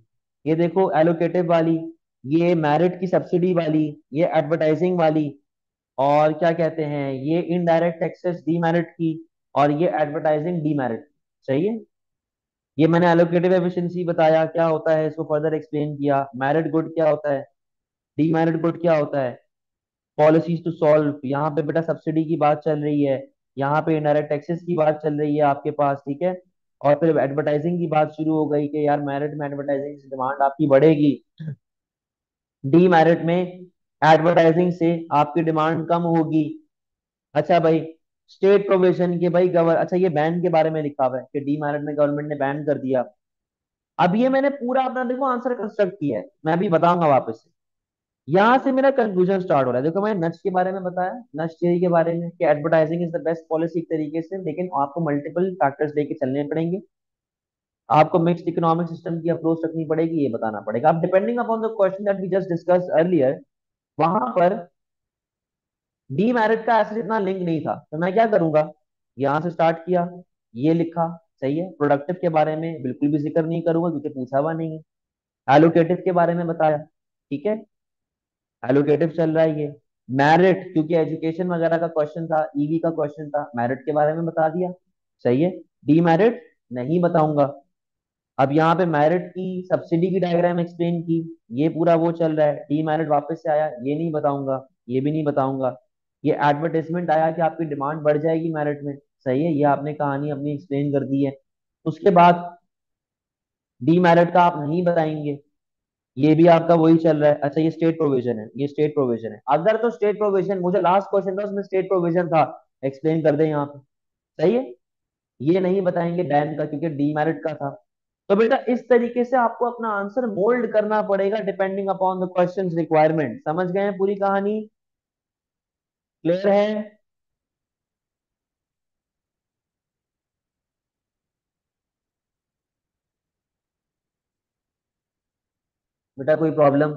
ये देखो एलोकेटिव वाली, ये मेरिट की सब्सिडी वाली, ये एडवर्टाइजिंग वाली, और क्या कहते हैं, ये इनडायरेक्ट टैक्सेस डीमेरिट की, और ये एडवर्टाइजिंग डीमेरिट। सही है। ये मैंने एलोकेटिव एफिशिएंसी बताया क्या होता है, इसको फर्दर एक्सप्लेन किया। मेरिट गुड क्या होता है, डीमेरिट गुड क्या होता है, पॉलिसीज टू सॉल्व, यहाँ पे बेटा सब्सिडी की बात चल रही है, यहाँ पे इनडायरेक्ट टैक्सेस की बात चल रही है आपके पास, ठीक है। और फिर एडवर्टाइजिंग की बात शुरू हो गई कि यार मेरिट में एडवर्टाइजिंग से डिमांड आपकी बढ़ेगी, डीमेरिट में एडवर्टाइजिंग से आपकी डिमांड कम होगी। अच्छा भाई, स्टेट प्रोविजन के भाई गवर, अच्छा ये बैन के बारे में लिखा हुआ है कि डीमेरिट में गवर्नमेंट ने बैन कर दिया। अब ये मैंने पूरा अपना देखो आंसर कंस्ट्रक्ट किया है, मैं अभी बताऊंगा वापस से। यहाँ से मेरा कंक्लूजन स्टार्ट हो रहा है। देखो मैंने नच के बारे में बताया, नच थियरी के बारे में कि advertising is the best policy एक तरीके से, लेकिन आपको मल्टीपल फैक्टर्स लेके चलने पड़ेंगे। आपको मिक्स्ड इकोनॉमिक सिस्टम की अप्रोच रखनी पड़ेगी, ये बताना पड़ेगा। अब depending upon the question that we just discuss earlier, वहां पर डीमेरिट का ऐसे इतना लिंक नहीं था, तो मैं क्या करूंगा, यहाँ से स्टार्ट किया, ये लिखा। सही है। प्रोडक्टिव के बारे में बिल्कुल भी जिक्र नहीं करूंगा क्योंकि पूछा हुआ नहीं है। एलोकेटिव के बारे में बताया, ठीक है, एलोकेटिव चल रहा है ये। मेरिट क्योंकि एजुकेशन वगैरह का क्वेश्चन था, ईवी का क्वेश्चन था, मेरिट के बारे में बता दिया। सही है। डीमेरिट नहीं बताऊंगा। अब यहाँ पे मेरिट की सब्सिडी की डायग्राम एक्सप्लेन की, ये पूरा वो चल रहा है। डीमेरिट वापस से आया, ये नहीं बताऊंगा, ये भी नहीं बताऊंगा। ये एडवर्टाइजमेंट आया कि आपकी डिमांड बढ़ जाएगी मेरिट में। सही है, ये आपने कहानी अपनी एक्सप्लेन कर दी है। उसके बाद डीमेरिट का आप नहीं बताएंगे, ये भी आपका वही चल रहा है। अच्छा ये स्टेट प्रोविजन है, ये स्टेट प्रोविजन है। अगर तो स्टेट प्रोविजन, मुझे लास्ट क्वेश्चन था उसमें स्टेट प्रोविजन था, एक्सप्लेन कर दे यहाँ पे। सही है। ये नहीं बताएंगे बैन का क्योंकि डीमेरिट का था। तो बेटा इस तरीके से आपको अपना आंसर मोल्ड करना पड़ेगा depending upon the questions requirement. समझ गए हैं पूरी कहानी, क्लियर है। बेटा कोई प्रॉब्लम?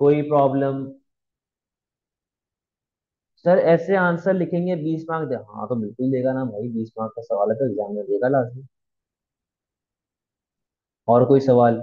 कोई प्रॉब्लम? सर ऐसे आंसर लिखेंगे 20 मार्क दे, हाँ तो बिल्कुल देगा ना भाई, 20 मार्क का सवाल है तो एग्जाम में देगा लाजमी। और कोई सवाल?